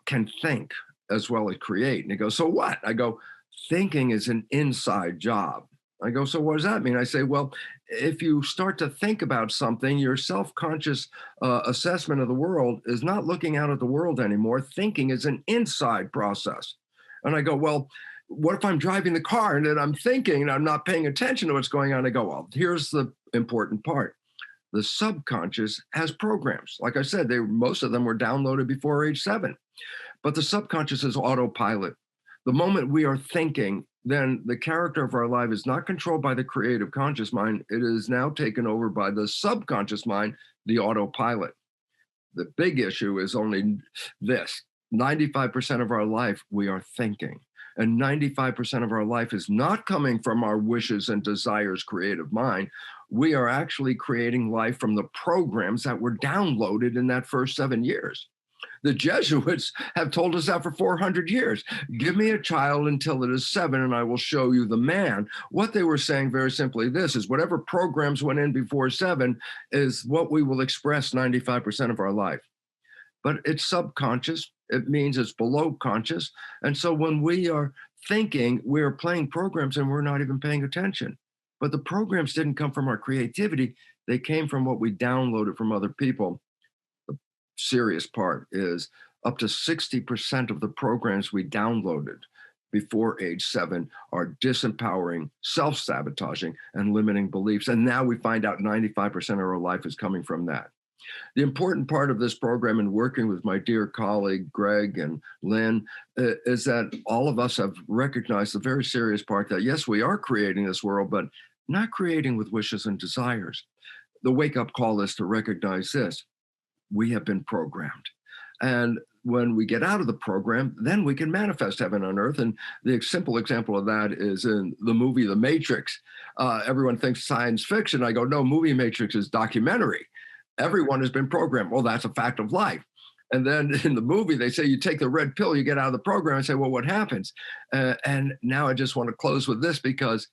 can think as well as create. And he goes, so what? I go, thinking is an inside job. I go, so what does that mean? I say, well, if you start to think about something, your self-conscious assessment of the world is not looking out at the world anymore. Thinking is an inside process. And I go, well, what if I'm driving the car and then I'm thinking and I'm not paying attention to what's going on? I go, well, here's the important part. The subconscious has programs. Like I said, most of them were downloaded before age 7. But the subconscious is autopilot. The moment we are thinking, then the character of our life is not controlled by the creative conscious mind. It is now taken over by the subconscious mind, the autopilot. The big issue is only this. 95% of our life, we are thinking. And 95% of our life is not coming from our wishes and desires creative mind. We are actually creating life from the programs that were downloaded in that first 7 years. The Jesuits have told us that for 400 years. Give me a child until it is 7 and I will show you the man. What they were saying very simply this is whatever programs went in before 7 is what we will express 95% of our life. But it's subconscious. It means it's below conscious. And so when we are thinking, we're playing programs and we're not even paying attention. But the programs didn't come from our creativity. They came from what we downloaded from other people. The serious part is up to 60% of the programs we downloaded before age 7 are disempowering, self-sabotaging, and limiting beliefs. And now we find out 95% of our life is coming from that. The important part of this program and working with my dear colleague, Gregg and Lynn, is that all of us have recognized the very serious part that, yes, we are creating this world, but not creating with wishes and desires. The wake-up call is to recognize this. We have been programmed. And when we get out of the program, then we can manifest heaven on earth. And the simple example of that is in the movie The Matrix. Everyone thinks science fiction. I go, no, movie Matrix is documentary. Everyone has been programmed. Well, that's a fact of life. And then in the movie, they say you take the red pill, you get out of the program. I say, well, what happens? And now I just want to close with this because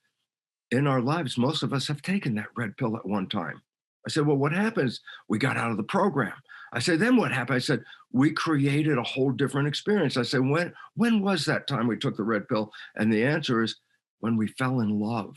in our lives, most of us have taken that red pill at one time. I said, well, what happens? We got out of the program. I said, then what happened? I said, we created a whole different experience. I said, when was that time we took the red pill? And the answer is when we fell in love.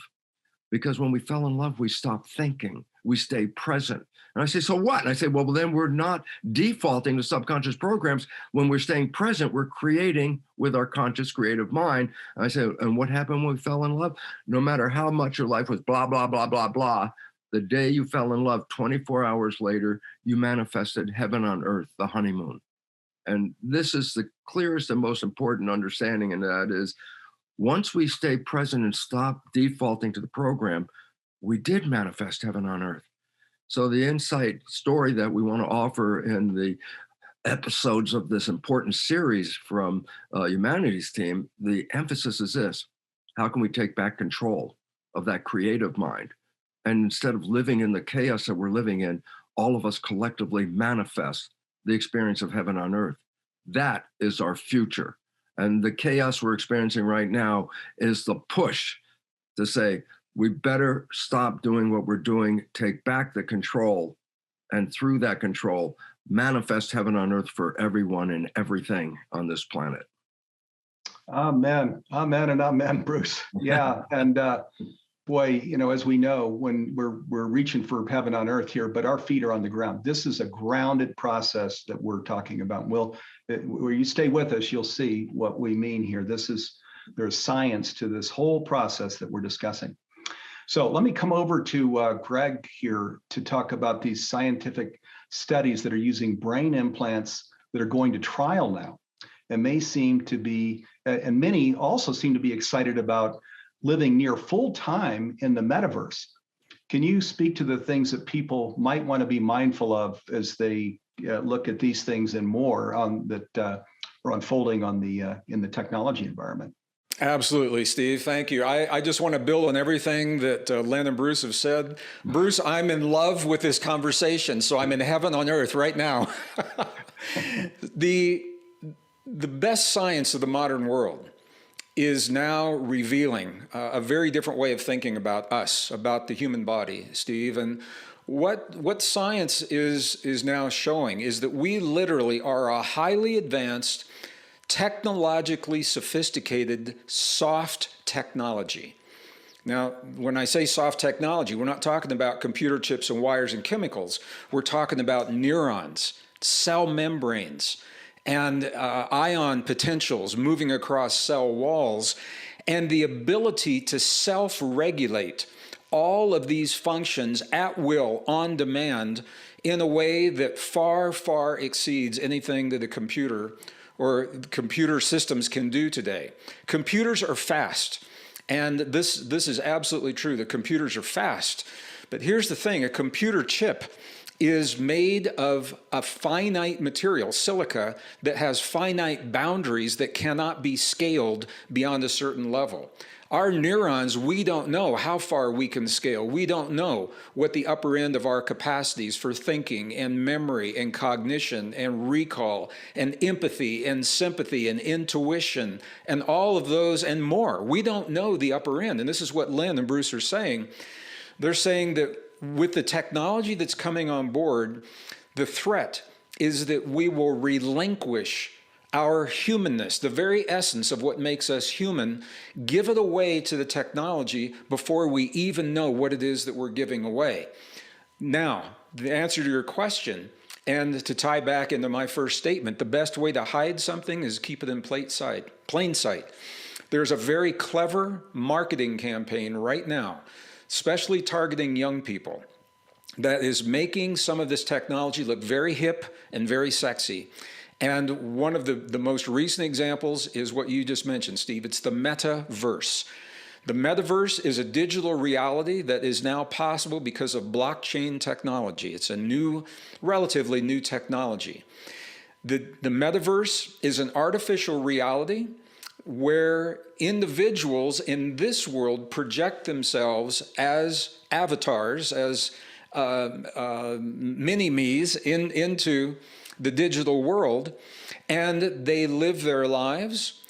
Because when we fell in love, we stopped thinking. We stayed present. And I say, so what? And I say, well, then we're not defaulting to subconscious programs. When we're staying present, we're creating with our conscious creative mind. And I say, and what happened when we fell in love? No matter how much your life was blah, blah, blah, blah, blah, the day you fell in love, 24 hours later, you manifested heaven on earth, the honeymoon. And this is the clearest and most important understanding, and that is once we stay present and stop defaulting to the program, we did manifest heaven on earth. So the insight story that we want to offer in the episodes of this important series from Humanity's team, the emphasis is this: how can we take back control of that creative mind? And instead of living in the chaos that we're living in, all of us collectively manifest the experience of heaven on earth. That is our future. And the chaos we're experiencing right now is the push to say, we better stop doing what we're doing, take back the control, and through that control, manifest heaven on earth for everyone and everything on this planet. Amen. Amen and amen, Bruce. Yeah. And boy, as we know, when we're reaching for heaven on earth here, but our feet are on the ground. This is a grounded process that we're talking about. Where you stay with us, you'll see what we mean here. There's science to this whole process that we're discussing. So let me come over to Gregg here to talk about these scientific studies that are using brain implants that are going to trial now, and may seem to be, and many also seem to be excited about living near full time in the metaverse. Can you speak to the things that people might want to be mindful of as they look at these things and more that are unfolding in the technology environment? Absolutely, Steve. Thank you. I just want to build on everything that Lynn and Bruce have said. Bruce, I'm in love with this conversation, so I'm in heaven on earth right now. The best science of the modern world is now revealing a very different way of thinking about us, about the human body, Steve. And what science is now showing is that we literally are a highly advanced, technologically sophisticated, soft technology. Now, when I say soft technology, we're not talking about computer chips and wires and chemicals. We're talking about neurons, cell membranes, and ion potentials moving across cell walls, and the ability to self-regulate all of these functions at will, on demand, in a way that far, far exceeds anything that a computer or computer systems can do today. Computers are fast, and this is absolutely true. The computers are fast, but here's the thing: a computer chip is made of a finite material, silica, that has finite boundaries that cannot be scaled beyond a certain level. Our neurons, we don't know how far we can scale. We don't know what the upper end of our capacities for thinking and memory and cognition and recall and empathy and sympathy and intuition and all of those and more. We don't know the upper end. And this is what Lynn and Bruce are saying. They're saying that with the technology that's coming on board, the threat is that we will relinquish our humanness, the very essence of what makes us human, give it away to the technology before we even know what it is that we're giving away. Now, the answer to your question, and to tie back into my first statement, the best way to hide something is keep it in plain sight. There's a very clever marketing campaign right now, especially targeting young people, that is making some of this technology look very hip and very sexy. And one of the most recent examples is what you just mentioned, Steve. It's the metaverse. The metaverse is a digital reality that is now possible because of blockchain technology. It's a new, relatively new technology. The metaverse is an artificial reality where individuals in this world project themselves as avatars, as mini-me's into the digital world, and they live their lives.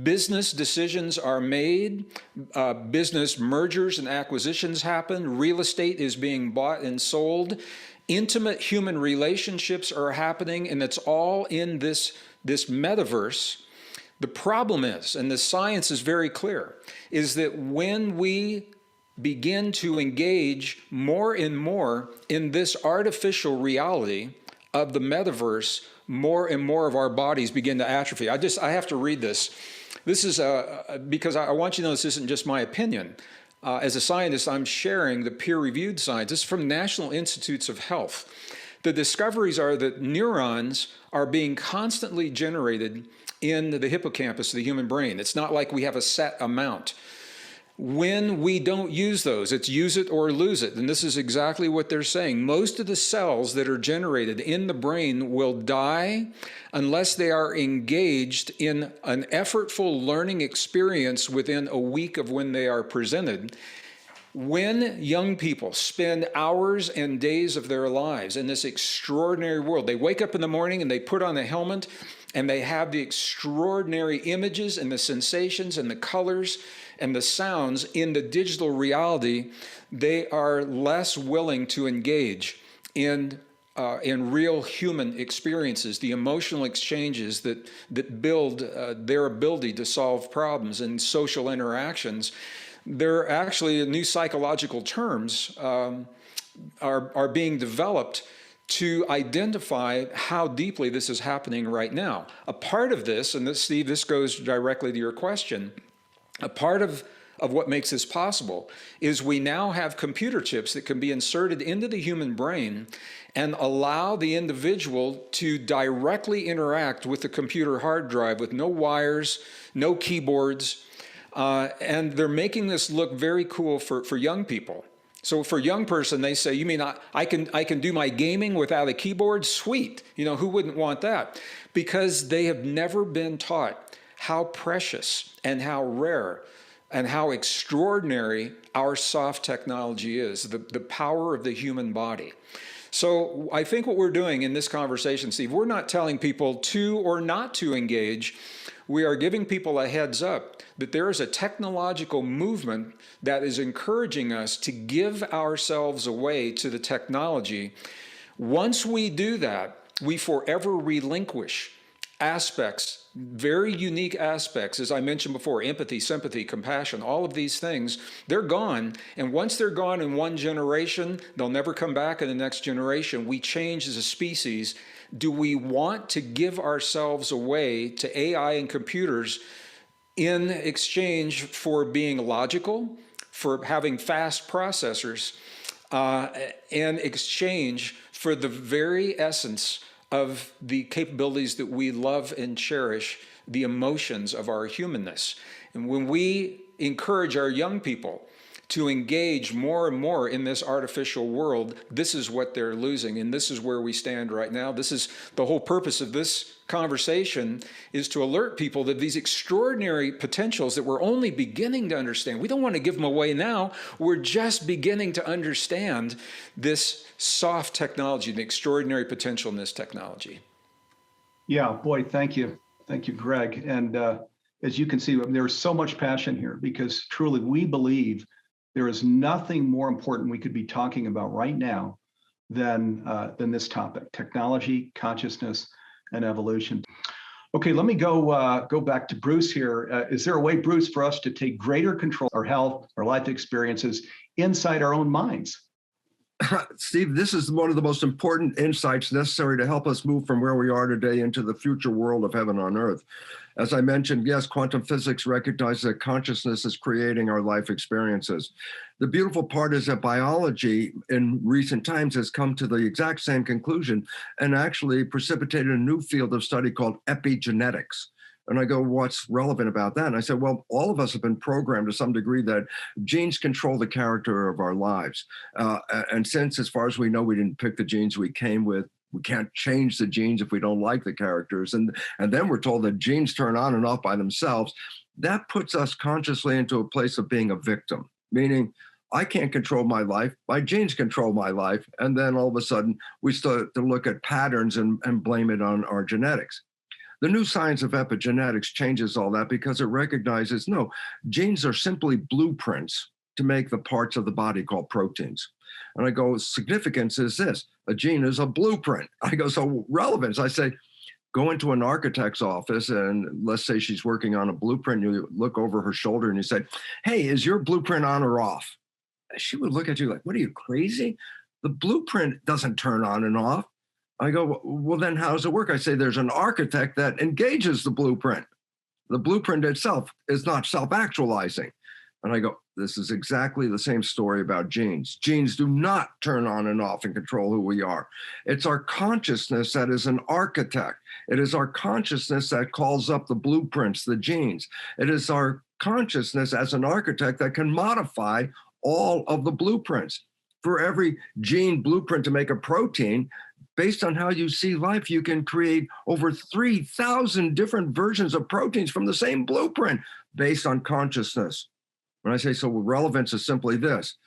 Business decisions are made, business mergers and acquisitions happen, real estate is being bought and sold, intimate human relationships are happening, and it's all in this metaverse. The problem is, and the science is very clear, is that when we begin to engage more and more in this artificial reality of the metaverse, more and more of our bodies begin to atrophy. I have to read this. This is because I want you to know this isn't just my opinion. As a scientist, I'm sharing the peer-reviewed science. This is from National Institutes of Health. The discoveries are that neurons are being constantly generated in the hippocampus of the human brain. It's not like we have a set amount. When we don't use those, it's use it or lose it. And this is exactly what they're saying. Most of the cells that are generated in the brain will die unless they are engaged in an effortful learning experience within a week of when they are presented. When young people spend hours and days of their lives in this extraordinary world, they wake up in the morning and they put on a helmet and they have the extraordinary images and the sensations and the colors and the sounds in the digital reality, they are less willing to engage in real human experiences, the emotional exchanges that build their ability to solve problems and social interactions. There are actually new psychological terms are being developed to identify how deeply this is happening right now. A part of this, and this, Steve, this goes directly to your question, a part of what makes this possible is we now have computer chips that can be inserted into the human brain and allow the individual to directly interact with the computer hard drive with no wires, no keyboards, and they're making this look very cool for young people. So for a young person, they say, you mean I can do my gaming without a keyboard? Sweet. You know, who wouldn't want that? Because they have never been taught how precious and how rare and how extraordinary our soft technology is, the power of the human body. So I think what we're doing in this conversation, Steve, we're not telling people to or not to engage. We are giving people a heads up that there is a technological movement that is encouraging us to give ourselves away to the technology. Once we do that, we forever relinquish aspects, very unique aspects, as I mentioned before, empathy, sympathy, compassion, all of these things, they're gone. And once they're gone in one generation, they'll never come back in the next generation. We change as a species. Do we want to give ourselves away to AI and computers in exchange for being logical, for having fast processors, in exchange for the very essence of the capabilities that we love and cherish, the emotions of our humanness? And when we encourage our young people to engage more and more in this artificial world, this is what they're losing. And this is where we stand right now. This is the whole purpose of this conversation, is to alert people that these extraordinary potentials that we're only beginning to understand, we don't want to give them away now. We're just beginning to understand this soft technology, the extraordinary potential in this technology. Yeah, boy, thank you. Thank you, Greg. And as you can see, there's so much passion here because truly we believe there is nothing more important we could be talking about right now than this topic: technology, consciousness, and evolution. Okay, let me go back to Bruce here. Is there a way, Bruce, for us to take greater control of our health, our life experiences inside our own minds? Steve, this is one of the most important insights necessary to help us move from where we are today into the future world of heaven on earth. As I mentioned, yes, quantum physics recognizes that consciousness is creating our life experiences. The beautiful part is that biology in recent times has come to the exact same conclusion and actually precipitated a new field of study called epigenetics. And I go, what's relevant about that? And I said, well, all of us have been programmed to some degree that genes control the character of our lives. And since, as far as we know, we didn't pick the genes we came with, we can't change the genes if we don't like the characters. And then we're told that genes turn on and off by themselves. That puts us consciously into a place of being a victim, meaning I can't control my life, my genes control my life. And then all of a sudden we start to look at patterns and blame it on our genetics. The new science of epigenetics changes all that because it recognizes, no, genes are simply blueprints to make the parts of the body called proteins. And I go, significance is this: a gene is a blueprint. I go, so relevance, I say, go into an architect's office and let's say she's working on a blueprint. You look over her shoulder and you say, hey, is your blueprint on or off? She would look at you like, what are you, crazy? The blueprint doesn't turn on and off. I go, well, then how does it work? I say, there's an architect that engages the blueprint. The blueprint itself is not self-actualizing. And I go, this is exactly the same story about genes. Genes do not turn on and off and control who we are. It's our consciousness that is an architect. It is our consciousness that calls up the blueprints, the genes. It is our consciousness as an architect that can modify all of the blueprints. For every gene blueprint to make a protein, based on how you see life, you can create over 3,000 different versions of proteins from the same blueprint based on consciousness. When I say so, relevance is simply this.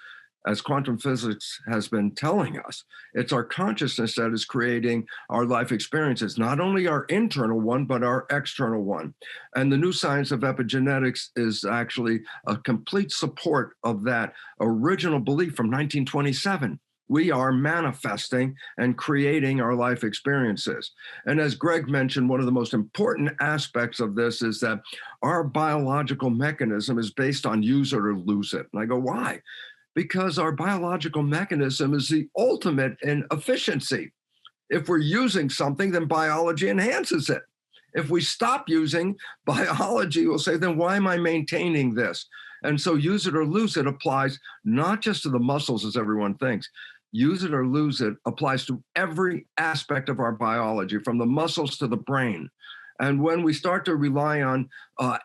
As quantum physics has been telling us, it's our consciousness that is creating our life experiences, not only our internal one, but our external one. And the new science of epigenetics is actually a complete support of that original belief from 1927. We are manifesting and creating our life experiences. And as Greg mentioned, one of the most important aspects of this is that our biological mechanism is based on use it or lose it. And I go, why? Because our biological mechanism is the ultimate in efficiency. If we're using something, then biology enhances it. If we stop using, biology will say, then why am I maintaining this? And so use it or lose it applies not just to the muscles as everyone thinks. Use it or lose it applies to every aspect of our biology, from the muscles to the brain. And when we start to rely on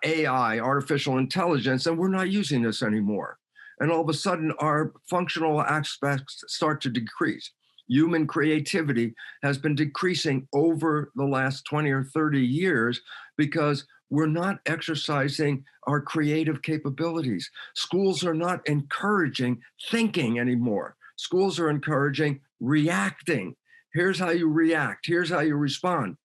AI, artificial intelligence, then we're not using this anymore. And all of a sudden, our functional aspects start to decrease. Human creativity has been decreasing over the last 20 or 30 years because we're not exercising our creative capabilities. Schools are not encouraging thinking anymore. Schools are encouraging reacting. Here's how you react. Here's how you respond.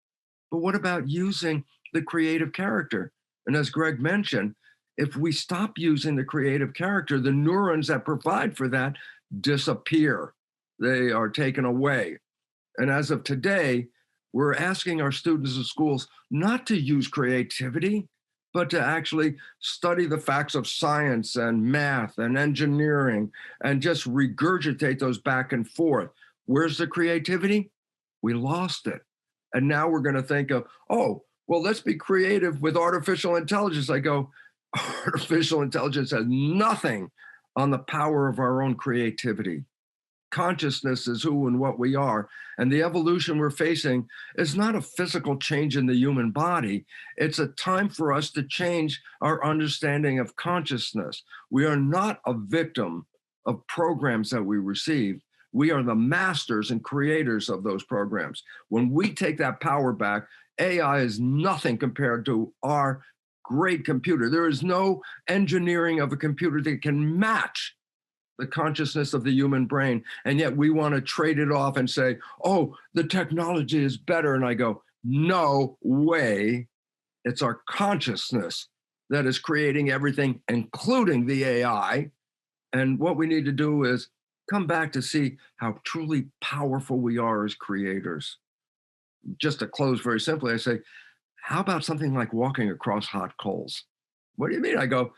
But what about using the creative character? And as Greg mentioned, if we stop using the creative character, the neurons that provide for that disappear. They are taken away. And as of today, we're asking our students in schools not to use creativity, but to actually study the facts of science and math and engineering and just regurgitate those back and forth. Where's the creativity? We lost it. And now we're going to think of, oh, well, let's be creative with artificial intelligence. I go, artificial intelligence has nothing on the power of our own creativity. Consciousness is who and what we are. And the evolution we're facing is not a physical change in the human body. It's a time for us to change our understanding of consciousness. We are not a victim of programs that we receive. We are the masters and creators of those programs. When we take that power back, AI is nothing compared to our great computer. There is no engineering of a computer that can match the consciousness of the human brain. And yet we want to trade it off and say, oh, the technology is better. And I go, no way. It's our consciousness that is creating everything, including the AI. And what we need to do is come back to see how truly powerful we are as creators. Just to close very simply, I say, how about something like walking across hot coals? What do you mean? I go,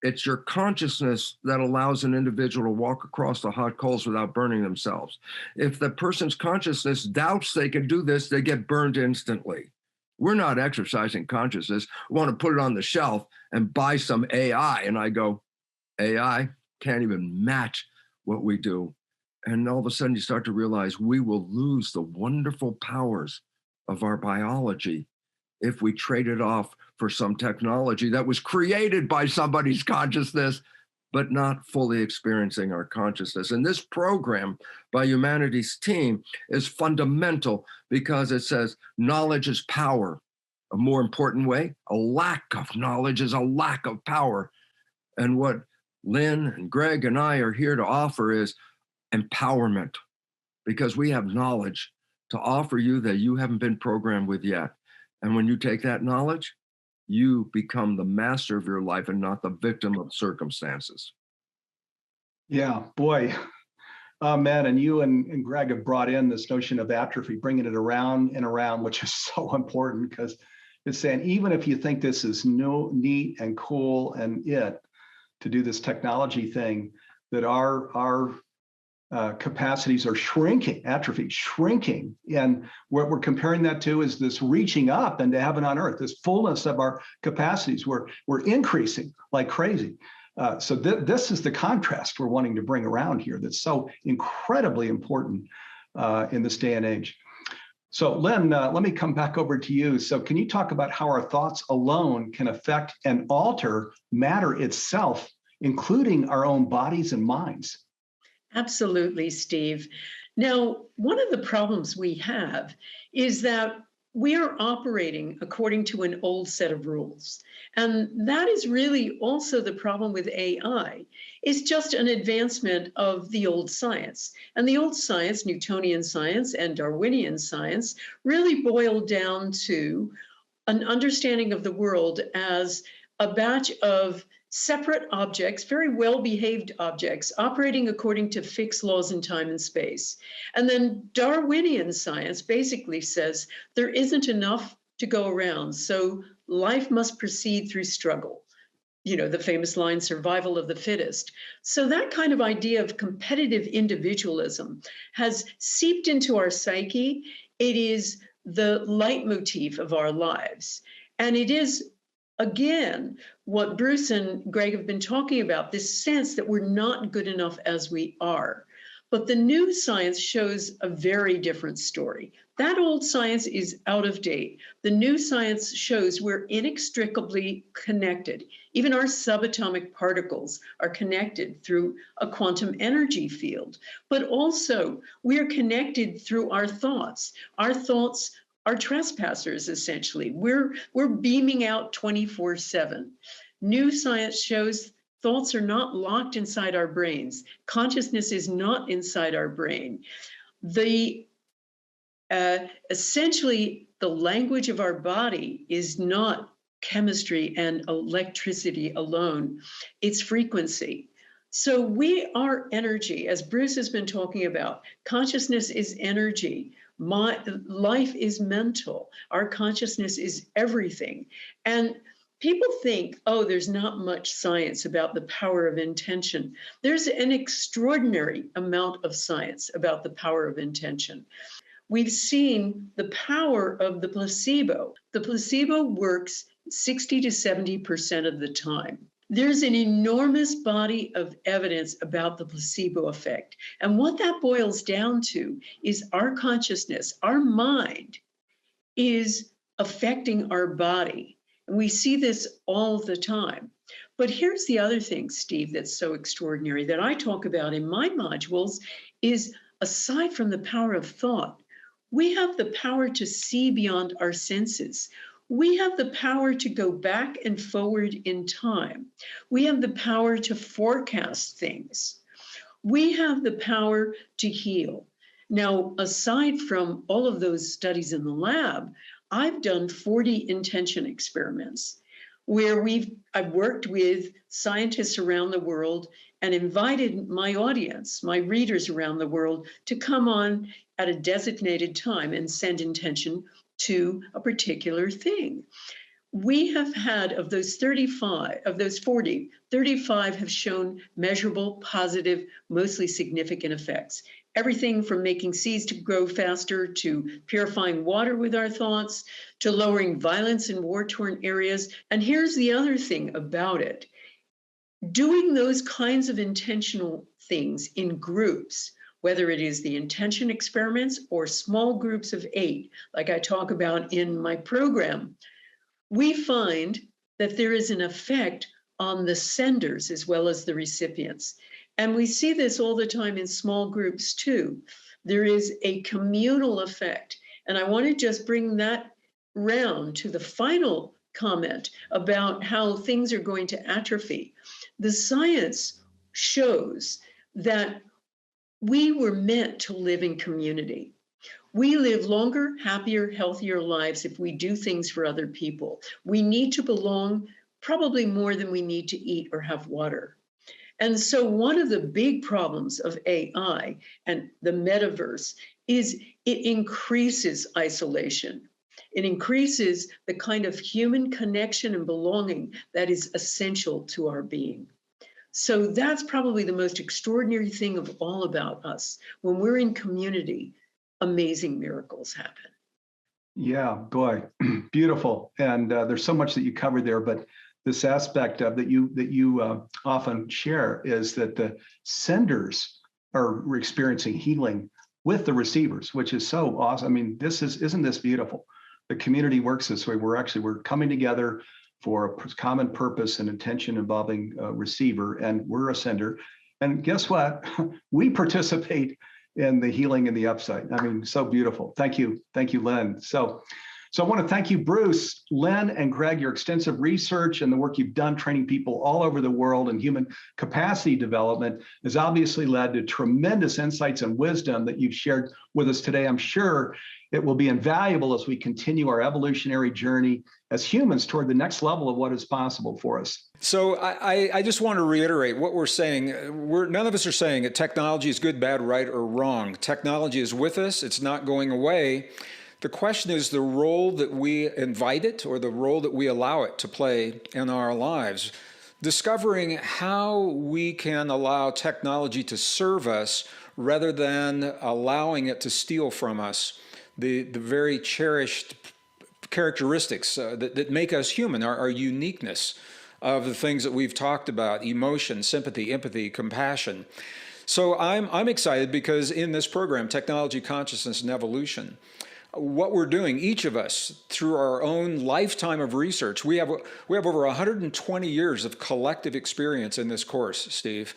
it's your consciousness that allows an individual to walk across the hot coals without burning themselves. If the person's consciousness doubts they can do this, they get burned instantly. We're not exercising consciousness. We want to put it on the shelf and buy some AI. And I go, AI can't even match what we do. And all of a sudden you start to realize we will lose the wonderful powers of our biology if we trade it off for some technology that was created by somebody's consciousness, but not fully experiencing our consciousness. And this program by humanity's team is fundamental because it says knowledge is power. A more important way, a lack of knowledge is a lack of power. And what Lynn and Greg and I are here to offer is empowerment, because we have knowledge to offer you that you haven't been programmed with yet. And when you take that knowledge, you become the master of your life and not the victim of circumstances. Yeah, boy. Man, and you and Greg have brought in this notion of atrophy, bringing it around and around, which is so important, because it's saying, even if you think this is neat and cool and to do this technology thing, that our capacities are shrinking, atrophy, shrinking. And what we're comparing that to is this reaching up into heaven on earth, this fullness of our capacities. We're increasing like crazy. So this is the contrast we're wanting to bring around here that's so incredibly important in this day and age. So Lynn, let me come back over to you. So can you talk about how our thoughts alone can affect and alter matter itself, including our own bodies and minds? Absolutely, Steve. Now, one of the problems we have is that we are operating according to an old set of rules. And that is really also the problem with AI. It's just an advancement of the old science. And the old science, Newtonian science and Darwinian science, really boiled down to an understanding of the world as a batch of separate objects, very well-behaved objects, operating according to fixed laws in time and space. And then Darwinian science basically says there isn't enough to go around, so life must proceed through struggle. You know, the famous line, survival of the fittest. So that kind of idea of competitive individualism has seeped into our psyche. It is the leitmotif of our lives. And it is, again, what Bruce and Greg have been talking about, this sense that we're not good enough as we are. But the new science shows a very different story. That old science is out of date. The new science shows we're inextricably connected. Even our subatomic particles are connected through a quantum energy field. But also, we are connected through our thoughts. Our thoughts are trespassers, essentially. We're beaming out 24/7. New science shows thoughts are not locked inside our brains. Consciousness is not inside our brain. Essentially, the language of our body is not chemistry and electricity alone. It's frequency. So we are energy, as Bruce has been talking about. Consciousness is energy. Life is mental. Our consciousness is everything. And people think, oh, there's not much science about the power of intention. There's an extraordinary amount of science about the power of intention. We've seen the power of the placebo. The placebo works 60 to 70% of the time. There's an enormous body of evidence about the placebo effect. And what that boils down to is our consciousness, our mind is affecting our body. And we see this all the time. But here's the other thing, Steve, that's so extraordinary that I talk about in my modules is aside from the power of thought, we have the power to see beyond our senses. We have the power to go back and forward in time. We have the power to forecast things. We have the power to heal. Now, aside from all of those studies in the lab, I've done 40 intention experiments where I've worked with scientists around the world and invited my audience, my readers around the world, to come on at a designated time and send intention to a particular thing. We have had of those 40, 35 have shown measurable, positive, mostly significant effects. Everything from making seeds to grow faster, to purifying water with our thoughts, to lowering violence in war-torn areas. And here's the other thing about it. Doing those kinds of intentional things in groups, whether it is the intention experiments or small groups of 8, like I talk about in my program, we find that there is an effect on the senders as well as the recipients. And we see this all the time in small groups too. There is a communal effect. And I want to just bring that round to the final comment about how things are going to atrophy. The science shows that we were meant to live in community. We live longer, happier, healthier lives if we do things for other people. We need to belong probably more than we need to eat or have water. And so one of the big problems of AI and the metaverse is it increases isolation. It increases the kind of human connection and belonging that is essential to our being. So that's probably the most extraordinary thing of all about us. When we're in community, amazing miracles happen. Yeah, boy, beautiful. And there's so much that you covered there, but this aspect of that you often share is that the senders are experiencing healing with the receivers, which is so awesome. I mean, isn't this beautiful? The community works this way. We're coming together for a common purpose and intention involving a receiver, and we're a sender. And guess what? We participate in the healing and the upside. I mean, so beautiful. Thank you, Len. So I want to thank you, Bruce, Len, and Gregg. Your extensive research and the work you've done training people all over the world in human capacity development has obviously led to tremendous insights and wisdom that you've shared with us today. I'm sure it will be invaluable as we continue our evolutionary journey as humans toward the next level of what is possible for us. So I just want to reiterate what we're saying. None of us are saying that technology is good, bad, right, or wrong. Technology is with us. It's not going away. The question is the role that we invite it or the role that we allow it to play in our lives. Discovering how we can allow technology to serve us rather than allowing it to steal from us the very cherished characteristics that make us human, our uniqueness of the things that we've talked about: emotion, sympathy, empathy, compassion. So I'm excited because in this program, Technology, Consciousness, and Evolution, what we're doing, each of us, through our own lifetime of research, we have over 120 years of collective experience in this course, Steve,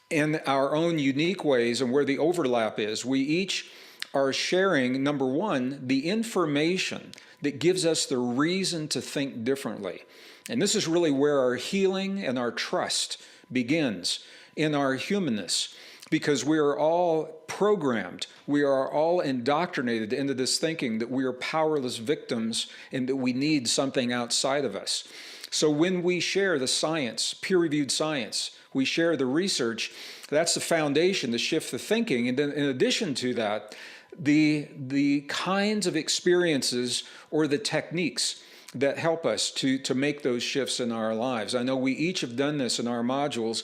in our own unique ways and where the overlap is. We each are sharing, number one, the information that gives us the reason to think differently. And this is really where our healing and our trust begins, in our humanness, because we are all programmed, we are all indoctrinated into this thinking that we are powerless victims and that we need something outside of us. So when we share the science, peer-reviewed science, we share the research, that's the foundation to shift the thinking. And then in addition to that, the kinds of experiences or the techniques that help us to make those shifts in our lives. I know we each have done this in our modules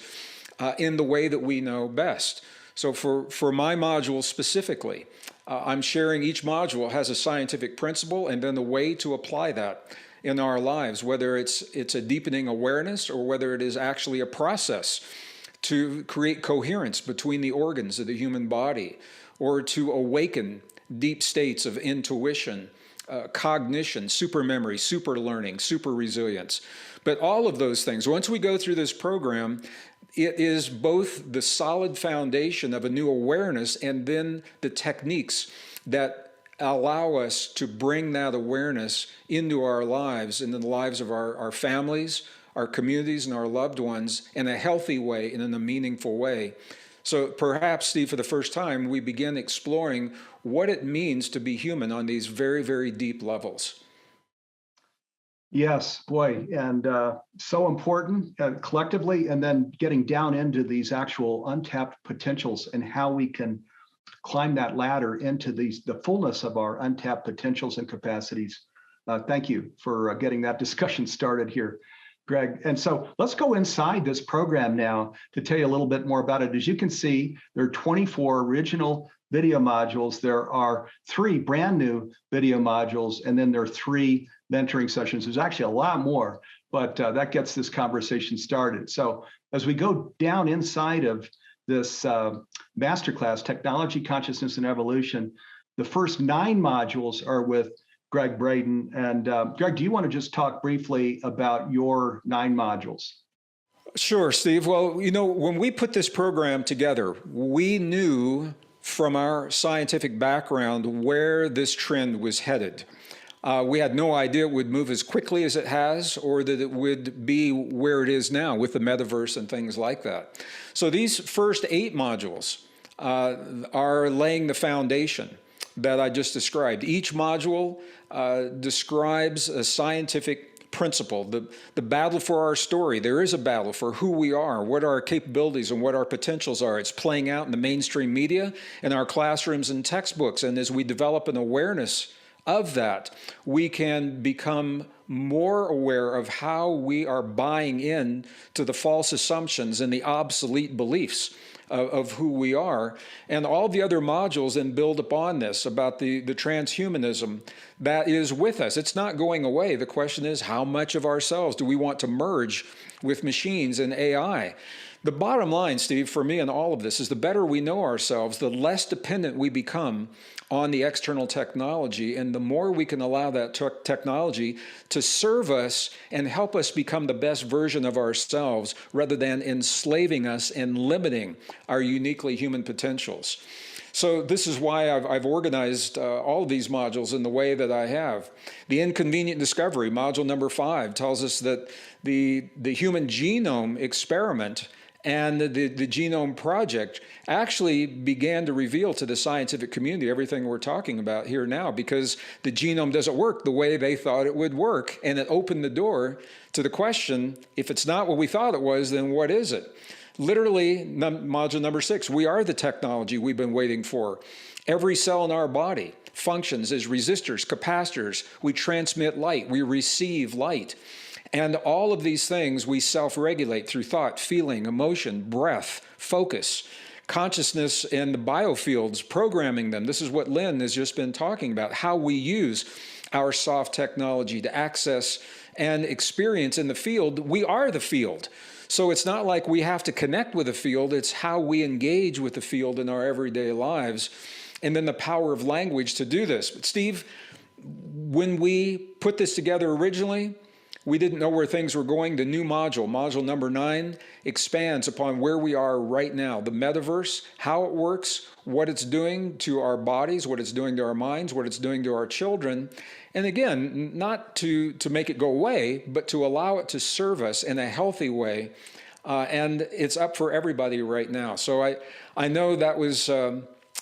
in the way that we know best. So for my module specifically, I'm sharing each module has a scientific principle and then the way to apply that. in our lives, whether it's a deepening awareness or whether it is actually a process to create coherence between the organs of the human body, or to awaken deep states of intuition, cognition, super memory, super learning, super resilience. But all of those things, once we go through this program, it is both the solid foundation of a new awareness and then the techniques that allow us to bring that awareness into our lives and in the lives of our families, our communities, and our loved ones in a healthy way and in a meaningful way. So perhaps, Steve, for the first time, we begin exploring what it means to be human on these very, very deep levels. Yes, boy, and so important collectively, and then getting down into these actual untapped potentials and how we can climb that ladder into the fullness of our untapped potentials and capacities. Thank you for getting that discussion started here, Gregg. And so let's go inside this program now to tell you a little bit more about it. As you can see, there are 24 original video modules. There are 3 brand new video modules, and then there are 3 mentoring sessions. There's actually a lot more, but that gets this conversation started. So as we go down inside of this masterclass, Technology, Consciousness, and Evolution, the first 9 modules are with Gregg Braden. And Gregg, do you want to just talk briefly about your 9 modules? Sure, Steve. Well, when we put this program together, we knew from our scientific background where this trend was headed. We had no idea it would move as quickly as it has, or that it would be where it is now with the metaverse and things like that. So these first 8 modules are laying the foundation that I just described. Each module describes a scientific principle, the battle for our story. There is a battle for who we are, what our capabilities and what our potentials are. It's playing out in the mainstream media, in our classrooms and textbooks. And as we develop an awareness of that, we can become more aware of how we are buying in to the false assumptions and the obsolete beliefs of who we are. And all the other modules then build upon this about the transhumanism that is with us. It's not going away. The question is, how much of ourselves do we want to merge with machines and AI? The bottom line, Steve, for me in all of this is the better we know ourselves, the less dependent we become on the external technology, and the more we can allow that technology to serve us and help us become the best version of ourselves rather than enslaving us and limiting our uniquely human potentials. So this is why I've organized all of these modules in the way that I have. The Inconvenient Discovery, module number 5, tells us that the human genome experiment and the Genome Project actually began to reveal to the scientific community everything we're talking about here now, because the genome doesn't work the way they thought it would work. And it opened the door to the question, if it's not what we thought it was, then what is it? Literally, module number 6, we are the technology we've been waiting for. Every cell in our body functions as resistors, capacitors. We transmit light, we receive light. And all of these things we self-regulate through thought, feeling, emotion, breath, focus, consciousness, and the biofields, programming them. This is what Lynn has just been talking about, how we use our soft technology to access and experience in the field. We are the field. So it's not like we have to connect with the field, it's how we engage with the field in our everyday lives, and then the power of language to do this. But Steve, when we put this together originally, we didn't know where things were going. The new module, module number 9, expands upon where we are right now, the metaverse, how it works, what it's doing to our bodies, what it's doing to our minds, what it's doing to our children. And again, not to make it go away, but to allow it to serve us in a healthy way. And it's up for everybody right now. So I know that was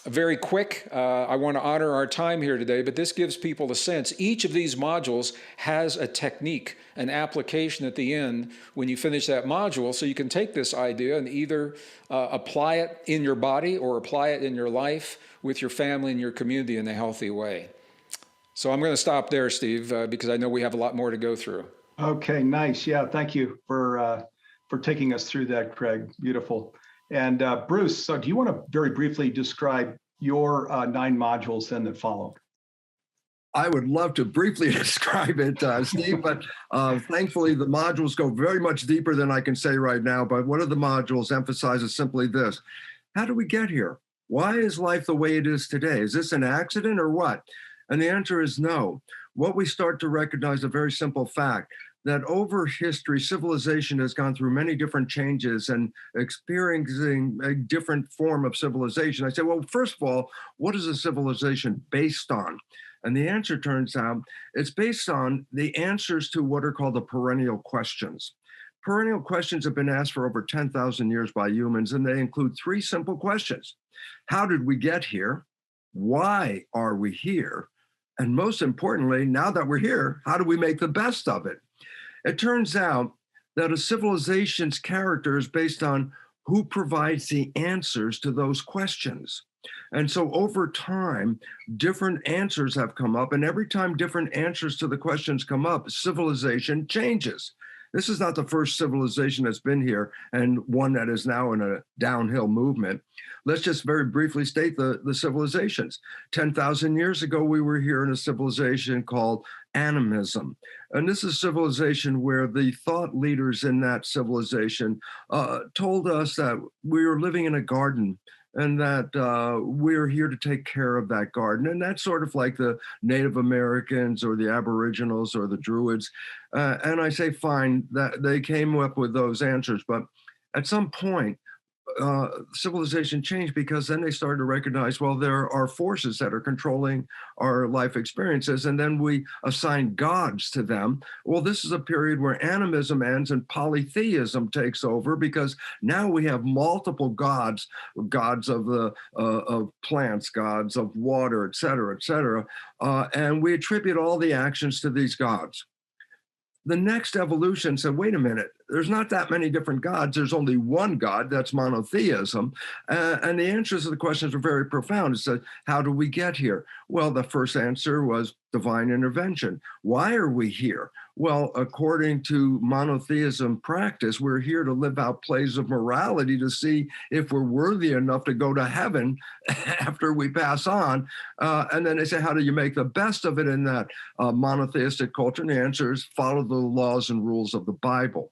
very quick. I want to honor our time here today, but this gives people a sense. Each of these modules has a technique, an application at the end when you finish that module, so you can take this idea and either apply it in your body or apply it in your life with your family and your community in a healthy way. So I'm going to stop there, Steve, because I know we have a lot more to go through. Okay, nice. Yeah, thank you for taking us through that, Gregg. Beautiful. And Bruce, so do you want to very briefly describe your 9 modules then that follow? I would love to briefly describe it, Steve, but thankfully the modules go very much deeper than I can say right now. But one of the modules emphasizes simply this: how do we get here? Why is life the way it is today? Is this an accident or what? And the answer is no. What we start to recognize a very simple fact that over history, civilization has gone through many different changes and experiencing a different form of civilization. I say, well, first of all, what is a civilization based on? And the answer turns out it's based on the answers to what are called the perennial questions. Perennial questions have been asked for over 10,000 years by humans, and they include three simple questions. How did we get here? Why are we here? And most importantly, now that we're here, how do we make the best of it? It turns out that a civilization's character is based on who provides the answers to those questions. And so over time, different answers have come up. And every time different answers to the questions come up, civilization changes. This is not the first civilization that's been here and one that is now in a downhill movement. Let's just very briefly state the civilizations. 10,000 years ago, we were here in a civilization called animism. And this is a civilization where the thought leaders in that civilization told us that we were living in a garden and that we're here to take care of that garden. And that's sort of like the Native Americans or the Aboriginals or the Druids. And I say, fine, that they came up with those answers. But at some point, civilization changed because then they started to recognize, well, there are forces that are controlling our life experiences, and then we assign gods to them. Well, this is a period where animism ends and polytheism takes over because now we have multiple gods, gods of the of plants, gods of water, et cetera, and we attribute all the actions to these gods. The next evolution said, wait a minute, there's not that many different gods. There's only one God, that's monotheism. And the answers to the questions are very profound. It said, how do we get here? Well, the first answer was divine intervention. Why are we here? Well, according to monotheism practice, we're here to live out plays of morality to see if we're worthy enough to go to heaven after we pass on. And then they say, how do you make the best of it in that monotheistic culture? And the answer is follow the laws and rules of the Bible.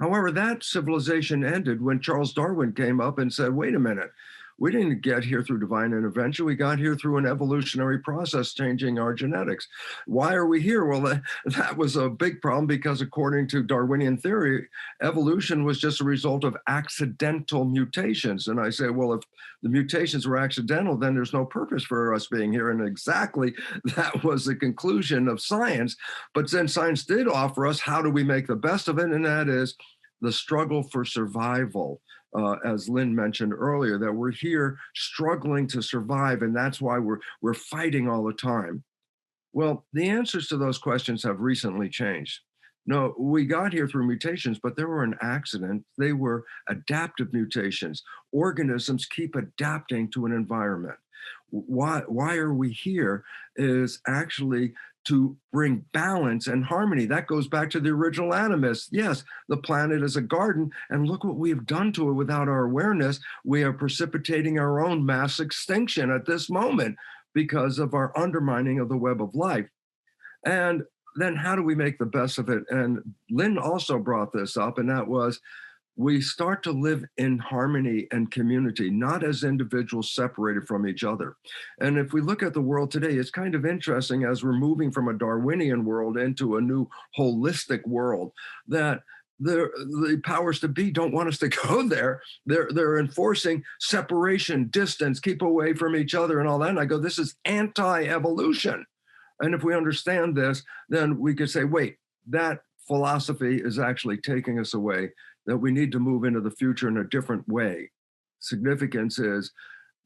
However, that civilization ended when Charles Darwin came up and said, wait a minute, we didn't get here through divine intervention. We got here through an evolutionary process changing our genetics. Why are we here? Well, that was a big problem because according to Darwinian theory, evolution was just a result of accidental mutations. And I say, well, if the mutations were accidental, then there's no purpose for us being here. And exactly that was the conclusion of science. But then science did offer us how do we make the best of it? And that is the struggle for survival. As Lynn mentioned earlier, that we're here struggling to survive, and that's why we're fighting all the time. Well, the answers to those questions have recently changed. No, we got here through mutations, but they were an accident. They were adaptive mutations. Organisms keep adapting to an environment. Why are we here is actually to bring balance and harmony. That goes back to the original animists. Yes, the planet is a garden, and look what we have done to it without our awareness. We are precipitating our own mass extinction at this moment because of our undermining of the web of life. And then how do we make the best of it? And Lynn also brought this up, and that was we start to live in harmony and community, not as individuals separated from each other. And if we look at the world today, it's kind of interesting as we're moving from a Darwinian world into a new holistic world that the powers to be don't want us to go there. They're enforcing separation, distance, keep away from each other and all that. And I go, this is anti-evolution. And if we understand this, then we could say, wait, that philosophy is actually taking us away, that we need to move into the future in a different way. Significance is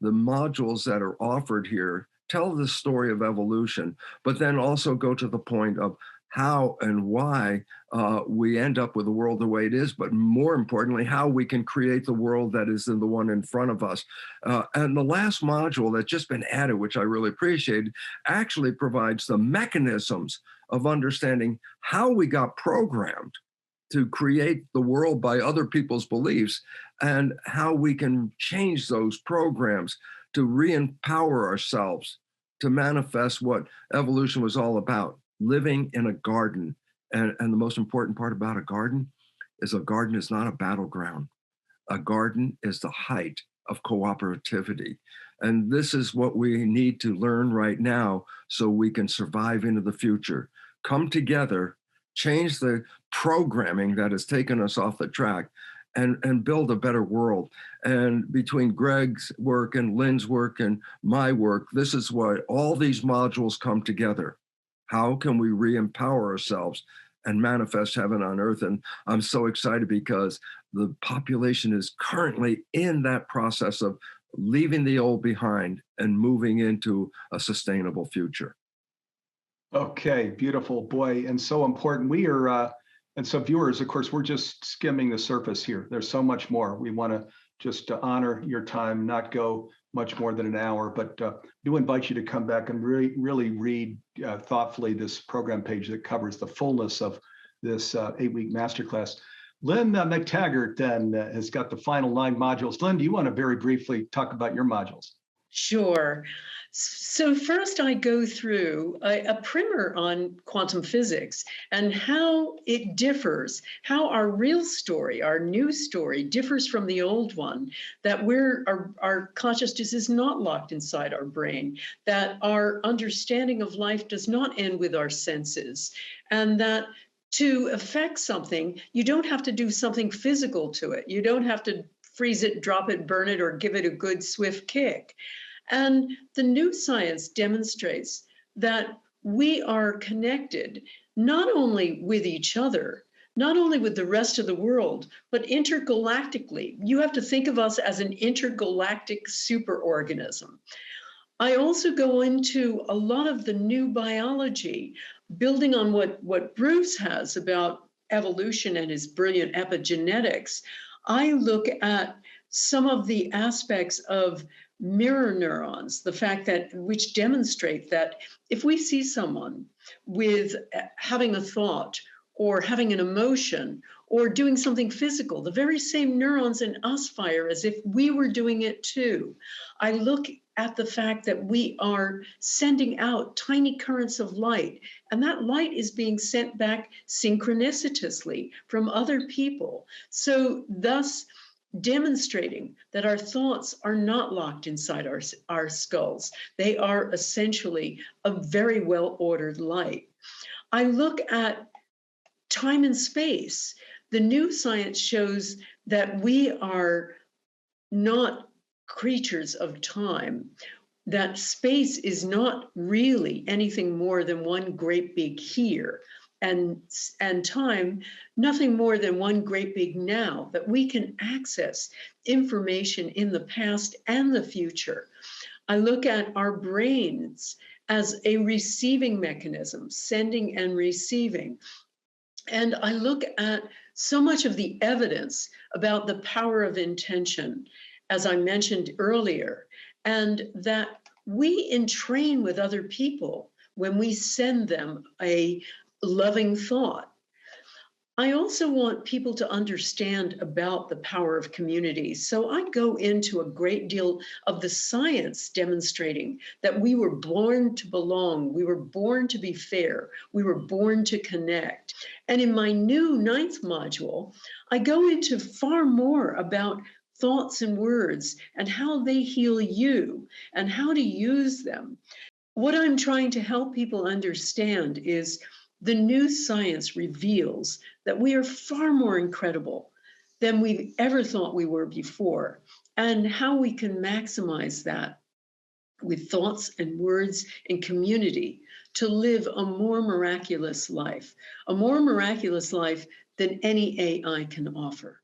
the modules that are offered here tell the story of evolution, but then also go to the point of how and why we end up with the world the way it is, but more importantly, how we can create the world that is in the one in front of us. And the last module that's just been added, which I really appreciate, actually provides the mechanisms of understanding how we got programmed to create the world by other people's beliefs and how we can change those programs to re-empower ourselves to manifest what evolution was all about, living in a garden. And the most important part about a garden is not a battleground. A garden is the height of cooperativity. And this is what we need to learn right now so we can survive into the future. Come together, change the programming that has taken us off the track, and build a better world. And between Gregg's work and Lynn's work and my work, this is what all these modules come together. How can we re-empower ourselves and manifest heaven on earth? And I'm so excited because the population is currently in that process of leaving the old behind and moving into a sustainable future. Okay, beautiful, boy, and so important. We are, and so viewers, of course, we're just skimming the surface here. There's so much more. We want to just honor your time, not go much more than an hour, but do invite you to come back and really read thoughtfully this program page that covers the fullness of this 8-week masterclass. Lynn McTaggart then has got the final 9 modules. Lynn, do you want to very briefly talk about your modules? Sure. So first I go through a primer on quantum physics and how it differs, how our real story, our new story differs from the old one, that our consciousness is not locked inside our brain, that our understanding of life does not end with our senses, and that to affect something, you don't have to do something physical to it. You don't have to freeze it, drop it, burn it, or give it a good swift kick. And the new science demonstrates that we are connected not only with each other, not only with the rest of the world, but intergalactically. You have to think of us as an intergalactic superorganism. I also go into a lot of the new biology, building on what Bruce has about evolution and his brilliant epigenetics. I look at some of the aspects of mirror neurons, the fact that which demonstrate that if we see someone with having a thought or having an emotion or doing something physical, the very same neurons in us fire as if we were doing it too. I look at the fact that we are sending out tiny currents of light, and that light is being sent back synchronicitously from other people. So thus, demonstrating that our thoughts are not locked inside our skulls. They are essentially a very well-ordered light. I look at time and space. The new science shows that we are not creatures of time, that space is not really anything more than one great big here, and time, nothing more than one great big now, that we can access information in the past and the future. I look at our brains as a receiving mechanism, sending and receiving. And I look at so much of the evidence about the power of intention, as I mentioned earlier, and that we entrain with other people when we send them a loving thought. I also want people to understand about the power of community. So I go into a great deal of the science demonstrating that we were born to belong, we were born to be fair, we were born to connect. And in my new 9th module, I go into far more about thoughts and words and how they heal you and how to use them. What I'm trying to help people understand is the new science reveals that we are far more incredible than we've ever thought we were before, and how we can maximize that with thoughts and words and community to live a more miraculous life than any AI can offer.